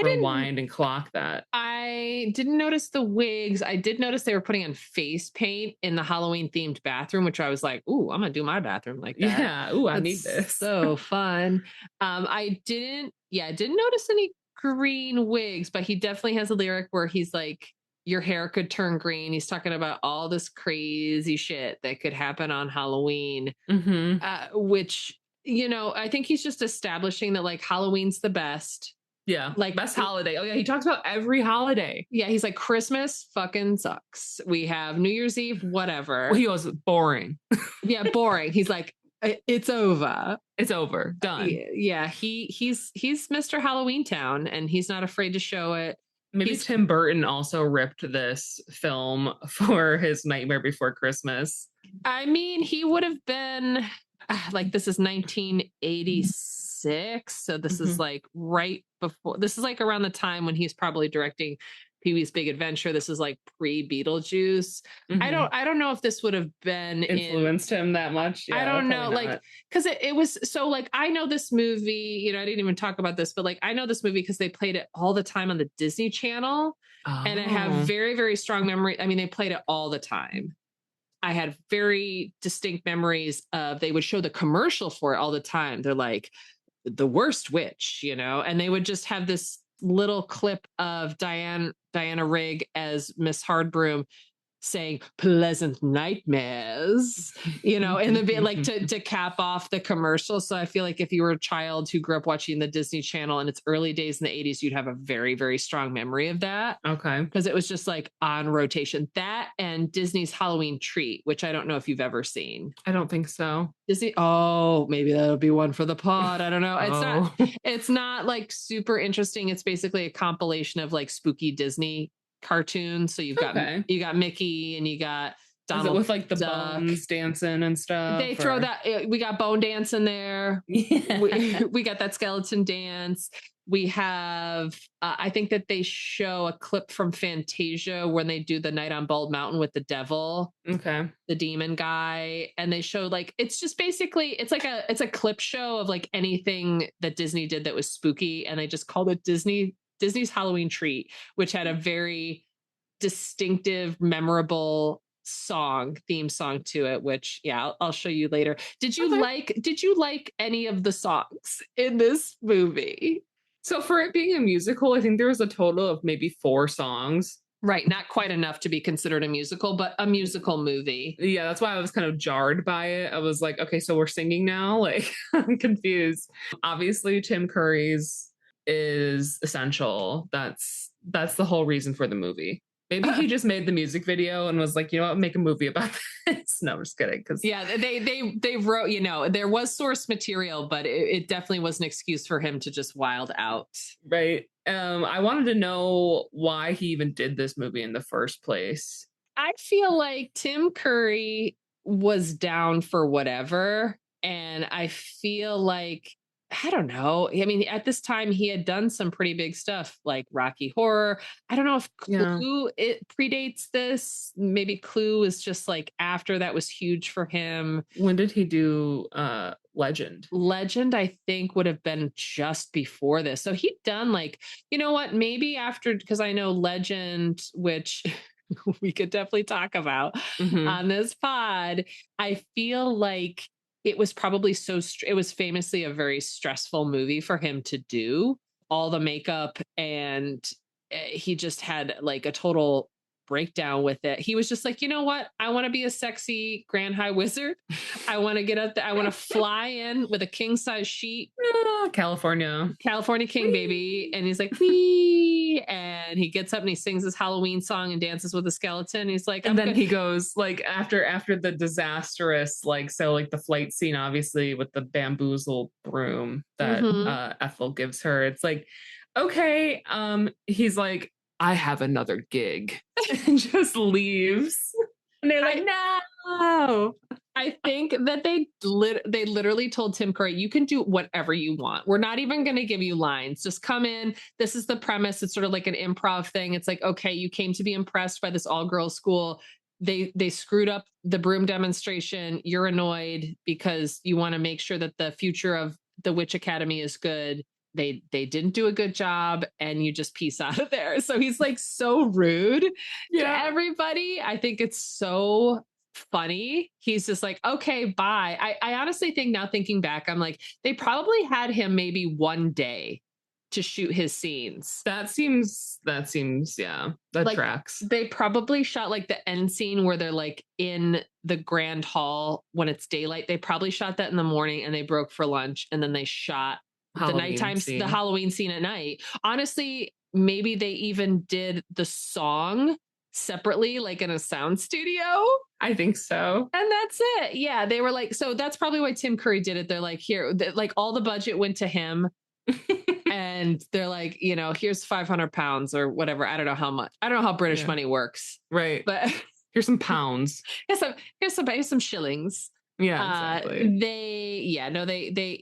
rewind and clock that. I didn't notice the wigs. I did notice they were putting on face paint in the Halloween themed bathroom, which I was like, ooh, I'm gonna do my bathroom like that. Yeah. Ooh, I need this. So fun. I didn't notice any green wigs, but he definitely has a lyric where he's like, your hair could turn green. He's talking about all this crazy shit that could happen on Halloween, which, I think he's just establishing that like Halloween's the best. Yeah. Like best holiday. Oh yeah. He talks about every holiday. Yeah. He's like, Christmas fucking sucks. We have New Year's Eve, whatever. Well, he goes boring. Yeah. Boring. He's like, it's over. It's over. Done. Yeah. He's Mr. Halloween Town and he's not afraid to show it. Maybe Tim Burton also ripped this film for his Nightmare Before Christmas. I mean, he would have been like, this is 1986. So this is like right before, this is like around the time when he's probably directing Pee-wee's Big Adventure. This is like pre-Beetlejuice. I don't know if this would have been influenced him that much. Yeah, I don't know. Like, cause it was so like, I know this movie, I didn't even talk about this, but like, I know this movie because they played it all the time on the Disney Channel and I have very, very strong memory. I mean, they played it all the time. I had very distinct memories of, they would show the commercial for it all the time. They're like, the worst witch, and they would just have this little clip of Diana Rigg as Miss Hardbroom saying pleasant nightmares, in the bit like to cap off the commercial. So I feel like if you were a child who grew up watching the Disney Channel in its early days in the 80s, you'd have a very, very strong memory of that. Okay. Because it was just like on rotation. That and Disney's Halloween Treat, which I don't know if you've ever seen. I don't think so. Disney. Oh, maybe that'll be one for the pod. I don't know. It's not like super interesting. It's basically a compilation of like spooky Disney cartoons. So you got Mickey and you got Donald. Is it with like the bones dancing and stuff? They throw that. We got bone dance in there. Yeah. We got that skeleton dance. We have. I think that they show a clip from Fantasia when they do the Night on Bald Mountain with the devil. Okay. The demon guy, and they show like it's just basically it's a clip show of like anything that Disney did that was spooky, and they just called it Disney's Halloween Treat, which had a very distinctive, memorable theme song to it, which I'll show you later. Did you Okay. like any of the songs in this movie? So for it being a musical, I think there was a total of maybe 4 songs. Right, not quite enough to be considered a musical, but a musical movie. Yeah, that's why I was kind of jarred by it. I was like, okay, so we're singing now? Like, I'm confused. Obviously, Tim Curry's is essential. That's the whole reason for the movie. Maybe he just made the music video and was like, you know what, make a movie about this. No, I'm just kidding. Because they wrote, there was source material, but it definitely was an excuse for him to just wild out. Right. I wanted to know why he even did this movie in the first place. I feel like Tim Curry was down for whatever. And I feel like, I don't know. I mean, at this time, he had done some pretty big stuff like Rocky Horror. I don't know if Clue, it predates this. Maybe Clue was just like after that was huge for him. When did he do Legend? Legend, I think, would have been just before this. So he'd done like, you know what, maybe after, because I know Legend, which we could definitely talk about on this pod. I feel like it was probably it was famously a very stressful movie for him to do, all the makeup, and he just had like a total breakdown with it. He was just like, you know what? I want to be a sexy Grand High Wizard. I want to get up there. I want to fly in with a king size sheet. California King, Whee! Baby. And he's like, wee. And he gets up and he sings his Halloween song and dances with a skeleton. He's like, and then he goes like after the disastrous, like, so like the flight scene, obviously with the bamboozled broom that Ethel gives her. It's like, okay. He's like, I have another gig, and just leaves. And they're like, no. I think that they literally told Tim Curry, you can do whatever you want. We're not even going to give you lines. Just come in. This is the premise. It's sort of like an improv thing. It's like, okay, you came to be impressed by this all-girls school. They screwed up the broom demonstration. You're annoyed because you want to make sure that the future of the Witch Academy is good. They didn't do a good job, and you just peace out of there. So he's like so rude to everybody. I think it's so funny. He's just like, okay, bye. I honestly think now, thinking back, I'm like, they probably had him maybe one day to shoot his scenes. That seems that like, tracks. They probably shot like the end scene where they're like in the grand hall when it's daylight. They probably shot that in the morning and they broke for lunch, and then they shot the Halloween scene at night. Honestly, maybe they even did the song separately, like in a sound studio. I think so. And that's it. Yeah. They were like, so that's probably why Tim Curry did it. They're like, here, like all the budget went to him. And they're like, here's 500 pounds or whatever. I don't know how much. I don't know how British money works. Right. But here's some pounds. here's some shillings. Yeah, exactly.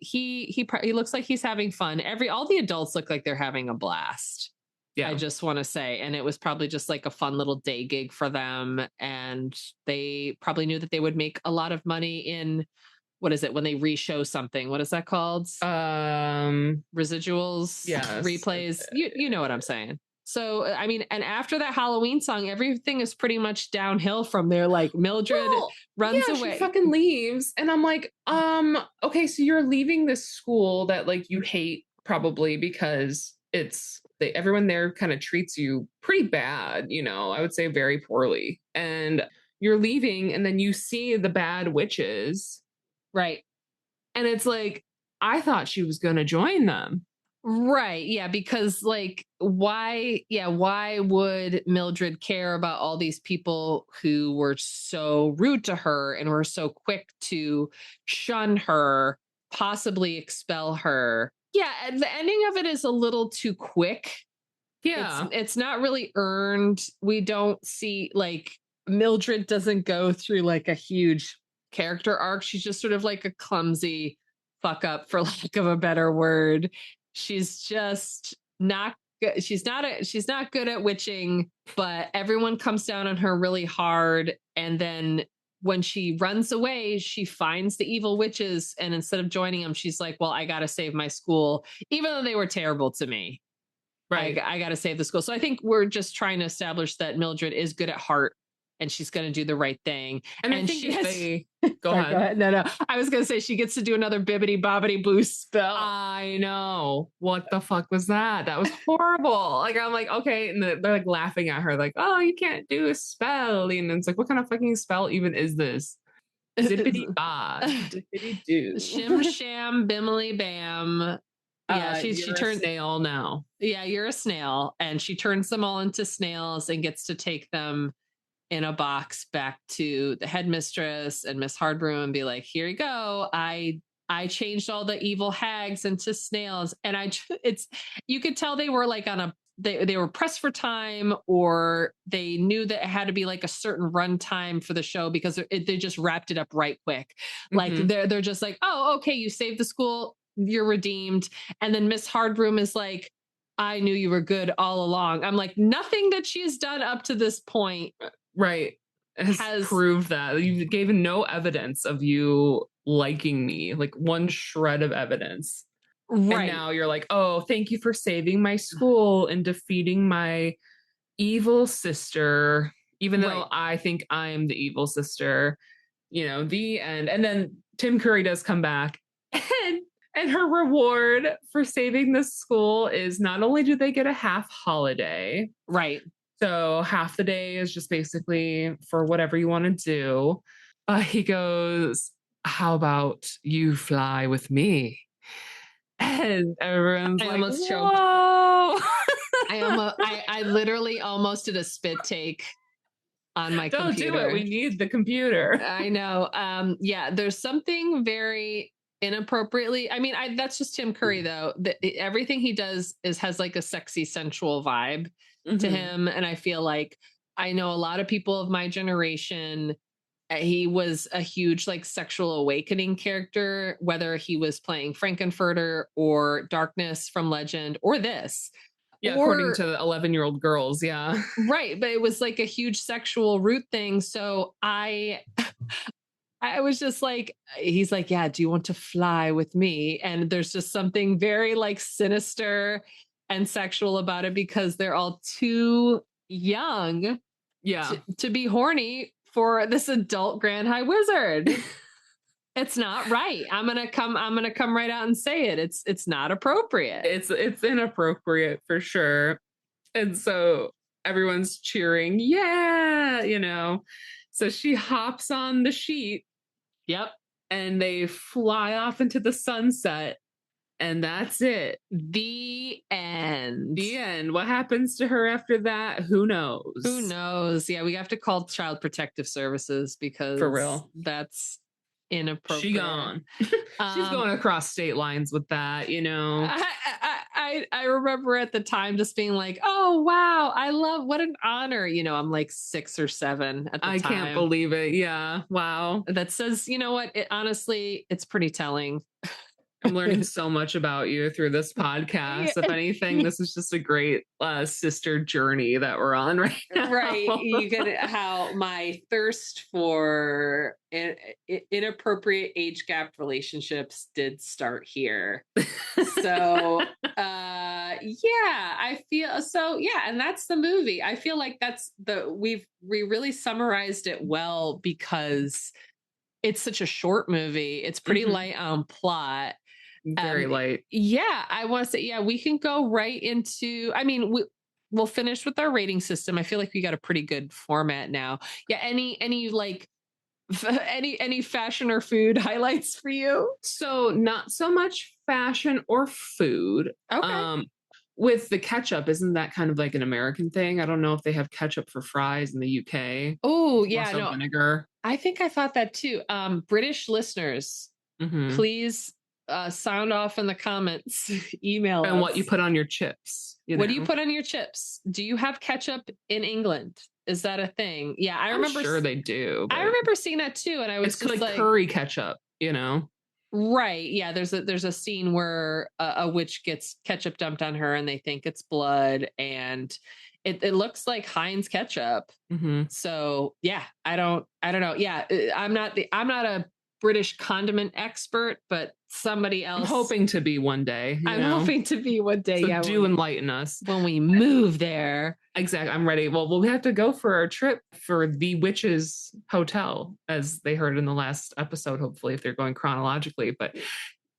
He looks like he's having fun. All the adults look like they're having a blast. Yeah. I just want to say, and it was probably just like a fun little day gig for them. And they probably knew that they would make a lot of money in, what is it, when they re-show something? What is that called? Residuals, yes. Replays. You know what I'm saying. So, I mean, and after that Halloween song, everything is pretty much downhill from there. Like Mildred runs away. She fucking leaves. And I'm like, okay, so you're leaving this school that like you hate probably because everyone there kind of treats you pretty bad, I would say very poorly. And you're leaving, and then you see the bad witches. Right. And it's like, I thought she was going to join them. Right. Yeah. Because like, why would Mildred care about all these people who were so rude to her and were so quick to shun her, possibly expel her? Yeah. The ending of it is a little too quick. Yeah. It's not really earned. We don't see, like, Mildred doesn't go through like a huge character arc. She's just sort of like a clumsy fuck up, for lack of a better word. She's just not good. She's not good at witching, but everyone comes down on her really hard. And then when she runs away, she finds the evil witches. And instead of joining them, she's like, well, I got to save my school, even though they were terrible to me. Right. I got to save the school. So I think we're just trying to establish that Mildred is good at heart and she's going to do the right thing. And I think go ahead. No. I was going to say she gets to do another bibbity bobbity boo spell. I know. What the fuck was that? That was horrible. Like, I'm like, okay. And they're like laughing at her, like, oh, you can't do a spell. And it's like, what kind of fucking spell even is this? Zippity ba, dippity doo. Shim sham bimily bam. Yeah, she turns a snail now. Yeah, you're a snail, and she turns them all into snails and gets to take them in a box back to the headmistress and Miss Hardbroom and be like, "Here you go. I changed all the evil hags into snails." And you could tell they were like they were pressed for time, or they knew that it had to be like a certain run time for the show because they just wrapped it up right quick. Like they're just like, oh, okay, you saved the school, you're redeemed. And then Miss Hardbroom is like, I knew you were good all along. I'm like, nothing that she's done up to this point, right, has proved that. You gave no evidence of you liking me, like one shred of evidence. Right. And now you're like, oh, thank you for saving my school and defeating my evil sister, even though I think I'm the evil sister, the end. And then Tim Curry does come back, and her reward for saving this school is not only do they get a half holiday. Right. So half the day is just basically for whatever you want to do. He goes, how about you fly with me? And everyone's like, almost choked. Whoa! I literally almost did a spit take on my computer. Don't do it. We need the computer. I know. Yeah, there's something very inappropriately. I mean, that's just Tim Curry, though. Everything he does has like a sexy, sensual vibe to him. And I feel like I know a lot of people of my generation. He was a huge like sexual awakening character, whether he was playing Frankenfurter or Darkness from Legend or this. Yeah, according to 11-year-old girls. Yeah. Right. But it was like a huge sexual root thing. So I was just like, he's like, yeah, do you want to fly with me? And there's just something very like sinister and sexual about it because they're all too young to be horny for this adult Grand High Wizard. It's not right. I'm gonna come right out and say it. It's not appropriate. It's inappropriate for sure. And so everyone's cheering, yeah, So she hops on the sheet. Yep. And they fly off into the sunset. And that's it. The end. What happens to her after that? Who knows? Yeah, we have to call Child Protective Services because for real, that's inappropriate. She gone. She's going across state lines with that, I remember at the time just being like, oh wow, what an honor. I'm like 6 or 7 at the time. I can't believe it. Yeah. Wow. That says, you know what? Honestly, it's pretty telling. I'm learning so much about you through this podcast. If anything, this is just a great sister journey that we're on right now. Right. You get how my thirst for inappropriate age gap relationships did start here. So, I feel so, and that's the movie. I feel like that's we really summarized it well because it's such a short movie. It's pretty light on plot. Very light. Yeah, I want to say, we can go right into, we'll finish with our rating system. I feel like we got a pretty good format now. Yeah, any like any fashion or food highlights for you? So not so much fashion or food. Okay. With the ketchup, isn't that kind of like an American thing? I don't know if they have ketchup for fries in the UK. Oh, yeah, no. Vinegar. I think I thought that too. British listeners, please sound off in the comments, email us. And what you put on your chips. What do you put on your chips? Do you have ketchup in England? Is that a thing? Yeah, I'm sure they do. I remember seeing that too, and I was it's just like curry ketchup, Right. Yeah. There's a scene where a witch gets ketchup dumped on her, and they think it's blood, and it looks like Heinz ketchup. So yeah, I don't know. Yeah, I'm not a British condiment expert, but somebody else. I'm hoping to be one day. I'm hoping to be one day. So yeah, do enlighten us. When we move there. Exactly. I'm ready. Well, we'll have to go for our trip for the Witches Hotel, as they heard in the last episode, hopefully, if they're going chronologically. But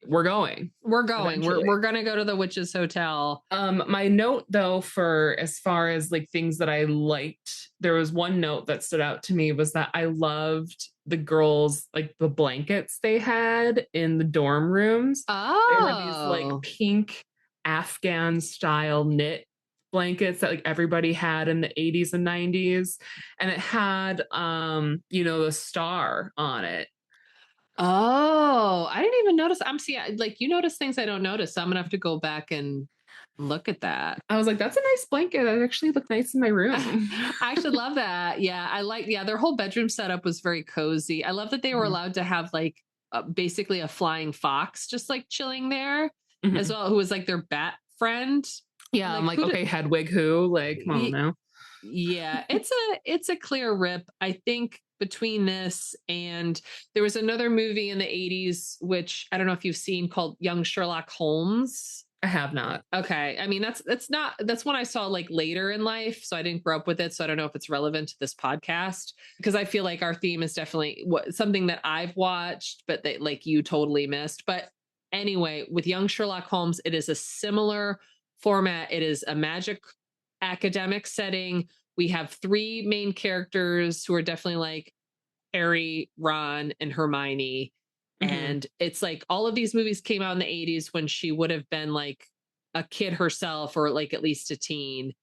we're going. We're going to go to the Witches Hotel. My note, though, for as far as like things that I liked, there was one note that stood out to me, was that I loved the girls, like the blankets they had in the dorm rooms. Oh, they were these like pink Afghan style knit blankets that like everybody had in the 80s and 90s, and it had the star on it. Oh, I didn't even notice. I'm seeing, like, you notice things I don't notice, so I'm gonna have to go back and look at that. I was like, that's a nice blanket. That actually looked nice in my room. I actually love that. Yeah, their whole bedroom setup was very cozy. I love that they were allowed to have like basically a flying fox just like chilling there as well, who was like their bat friend. Yeah, I'm like, okay, Hedwig who? Like, come on now. Yeah, it's a clear rip. I think between this and there was another movie in the 80s, which I don't know if you've seen, called Young Sherlock Holmes. I have not. Okay. I mean, that's one I saw like later in life. So I didn't grow up with it. So I don't know if it's relevant to this podcast, because I feel like our theme is definitely something that I've watched, but that like you totally missed. But anyway, with Young Sherlock Holmes, it is a similar format. It is a magic academic setting. We have three main characters who are definitely like Harry, Ron, and Hermione. And it's like all of these movies came out in the 80s when she would have been like a kid herself, or like at least a teen.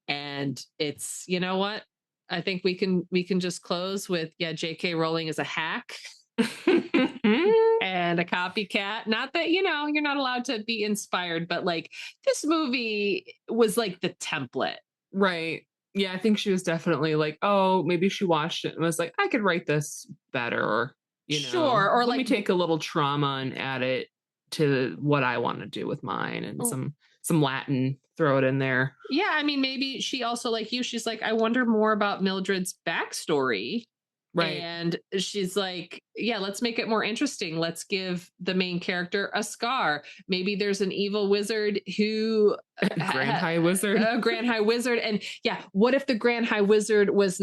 And it's, you know what? I think we can just close with, J.K. Rowling is a hack and a copycat. Not that, you're not allowed to be inspired, but like this movie was like the template. Right. Yeah, I think she was definitely like, oh, maybe she watched it and was like, I could write this better, or sure, or let me take a little trauma and add it to what I want to do with mine, and some Latin, throw it in there. Yeah, I mean, maybe she also, like you, she's like, I wonder more about Mildred's backstory. Right. And she's like, yeah, let's make it more interesting. Let's give the main character a scar. Maybe there's an evil wizard who Grand High Wizard. A Grand High Wizard. And yeah, what if the Grand High Wizard was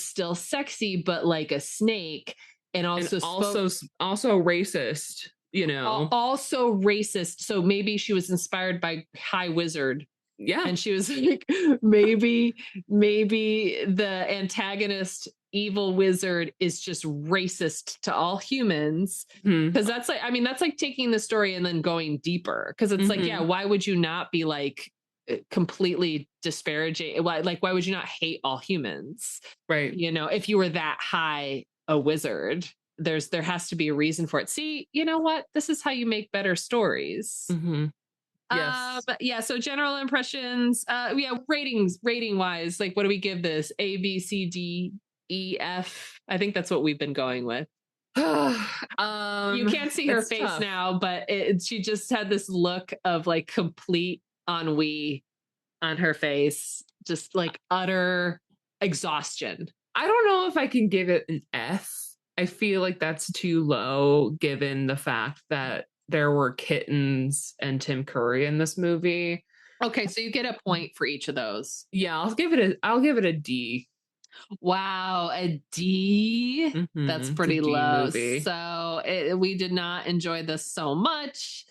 still sexy, but like a snake, and also racist, also racist. So maybe she was inspired by High Wizard. Yeah. And she was like, maybe the antagonist evil wizard is just racist to all humans. Because that's like taking the story and then going deeper. Because it's like, yeah, why would you not be like completely disparaging? Like, why would you not hate all humans? Right. If you were that high a wizard, there has to be a reason for it. See, you know what? This is how you make better stories. Yes. So general impressions. Rating wise, like, what do we give this? A, B, C, D, E, F. I think that's what we've been going with. You can't see her face tough now, but she just had this look of like complete ennui on her face, just like utter exhaustion. I don't know if I can give it an F. I feel like that's too low, given the fact that there were kittens and Tim Curry in this movie. Okay, so you get a point for each of those. Yeah, I'll give it a D. Wow, a D? That's pretty low. Movie. So we did not enjoy this so much.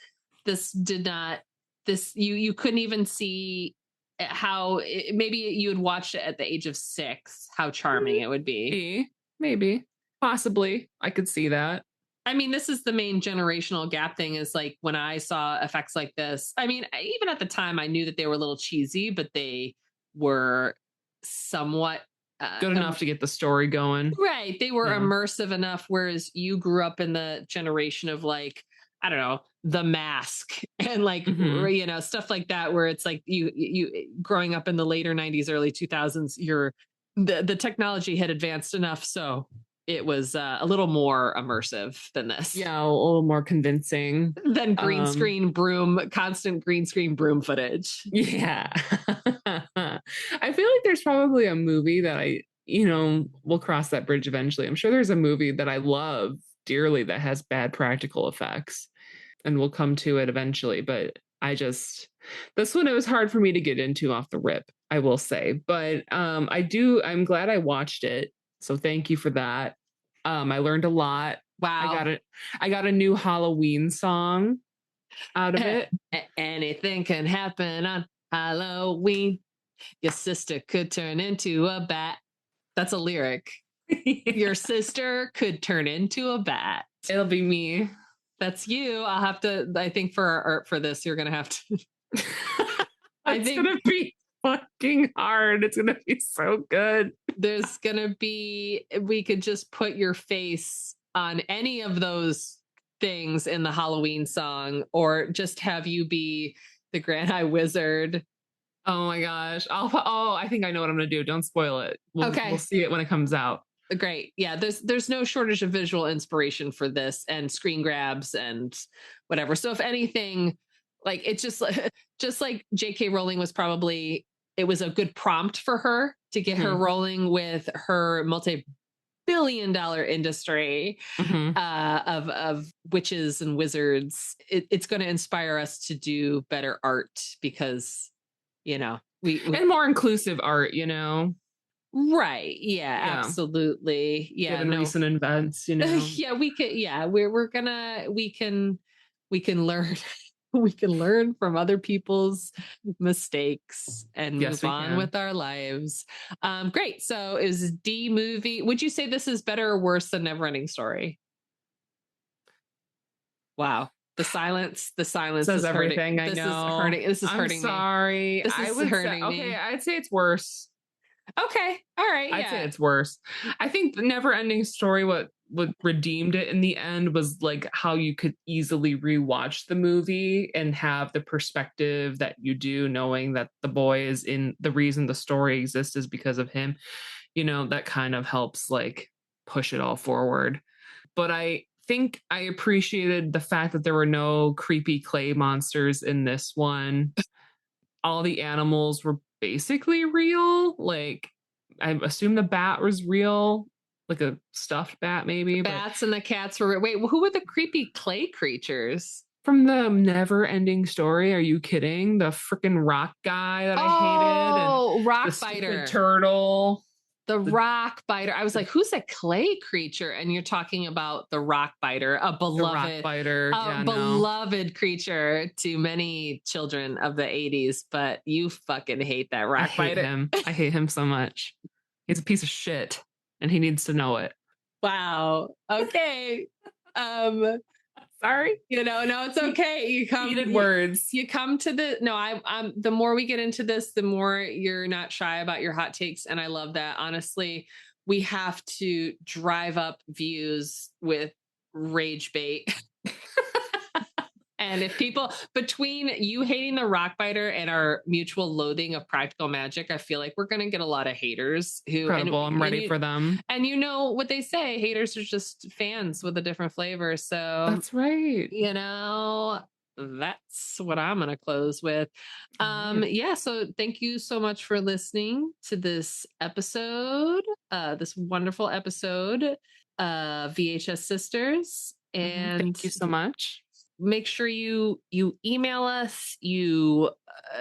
You couldn't even see how maybe you had watched it at the age of 6, how charming it would be. Maybe. Possibly. I could see that. I mean, this is the main generational gap thing, is like when I saw effects like this. I mean, even at the time I knew that they were a little cheesy, but they were somewhat good enough to get the story going. Right. They were immersive enough. Whereas you grew up in the generation of like, I don't know, The Mask and like, stuff like that, where it's like you growing up in the later 90s, early 2000s, the technology had advanced enough. So it was a little more immersive than this. Yeah, a little more convincing than constant green screen broom footage. Yeah. I feel like there's probably a movie that we'll cross that bridge eventually. I'm sure there's a movie that I love dearly that has bad practical effects, and we'll come to it eventually. But this one, it was hard for me to get into off the rip, I will say. But I'm glad I watched it. So thank you for that. I learned a lot. Wow. I got a new Halloween song out of it. Anything can happen on Halloween. Your sister could turn into a bat. That's a lyric. Your sister could turn into a bat. It'll be me. That's you. I'll have to, I think for this, you're going to have to. It's going to be fucking hard. It's going to be so good. There's going to be, we could just put your face on any of those things in the Halloween song, or just have you be the Grand High Wizard. Oh my gosh. I think I know what I'm going to do. Don't spoil it. Okay. We'll see it when it comes out. Great. Yeah, there's no shortage of visual inspiration for this, and screen grabs and whatever. So if anything, like, it's just like J.K. Rowling was probably, it was a good prompt for her to get her rolling with her multi-billion-dollar industry of witches and wizards. It's going to inspire us to do better art, because, you know, we and more inclusive art, you know. Right. Yeah, absolutely. Yeah. Given recent events, you know. Yeah, we could. Yeah, we can learn. We can learn from other people's mistakes and move on with our lives. Great. So it was D movie. Would you say this is better or worse than Neverending Story? Wow. The silence says everything. I know. This is hurting me. I'm sorry. This is hurting me. Okay, I'd say it's worse. Okay. All right. I'd say it's worse. I think the Neverending Story, what redeemed it in the end was like how you could easily rewatch the movie and have the perspective that you do, knowing that the boy is in, the reason the story exists is because of him. You know, that kind of helps like push it all forward. But I think I appreciated the fact that there were no creepy clay monsters in this one. All the animals were basically real. Like, I assume the bat was real, like a stuffed bat, maybe. Bats and the cats were. Wait, who were the creepy clay creatures from the Never-Ending Story? Are you kidding? The freaking rock guy that I hated. Oh, rock biter turtle. The rock biter. I was like, who's a clay creature? And you're talking about the rock biter, a beloved, beloved creature to many children of the 80s. But you fucking hate that rock biter. I hate him so much. He's a piece of shit, and he needs to know it. Wow. Okay. Sorry. You know, no, it's okay. You come to the more we get into this, the more you're not shy about your hot takes. And I love that. Honestly, we have to drive up views with rage bait. And if people, between you hating the rock biter and our mutual loathing of practical magic, I feel like we're going to get a lot of haters who, incredible. I'm ready for them. And you know what they say, haters are just fans with a different flavor. So that's right. You know, that's what I'm going to close with. Yeah. So thank you so much for listening to this episode, this wonderful episode, VHS Sisters. And thank you so much. Make sure you email us, you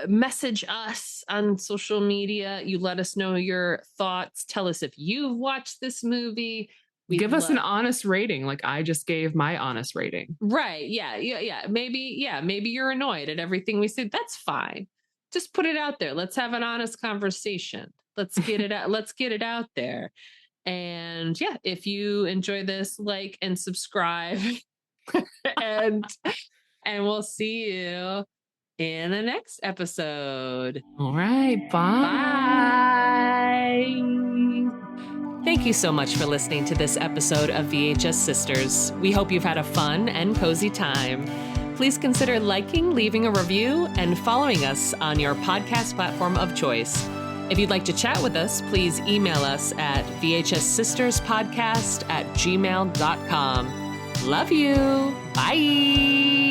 message us on social media, you let us know your thoughts. Tell us if you've watched this movie. Give us an honest rating, like I just gave my honest rating. Right. Yeah. Maybe you're annoyed at everything we say. That's fine. Just put it out there. Let's have an honest conversation. Let's get it out. Let's get it out there. And yeah, if you enjoy this, like and subscribe. and we'll see you in the next episode. All right. Bye. Thank you so much for listening to this episode of VHS Sisters. We hope you've had a fun and cozy time. Please consider liking, leaving a review, and following us on your podcast platform of choice. If you'd like to chat with us, please email us at VHSsisterspodcast@gmail.com. Love you. Bye.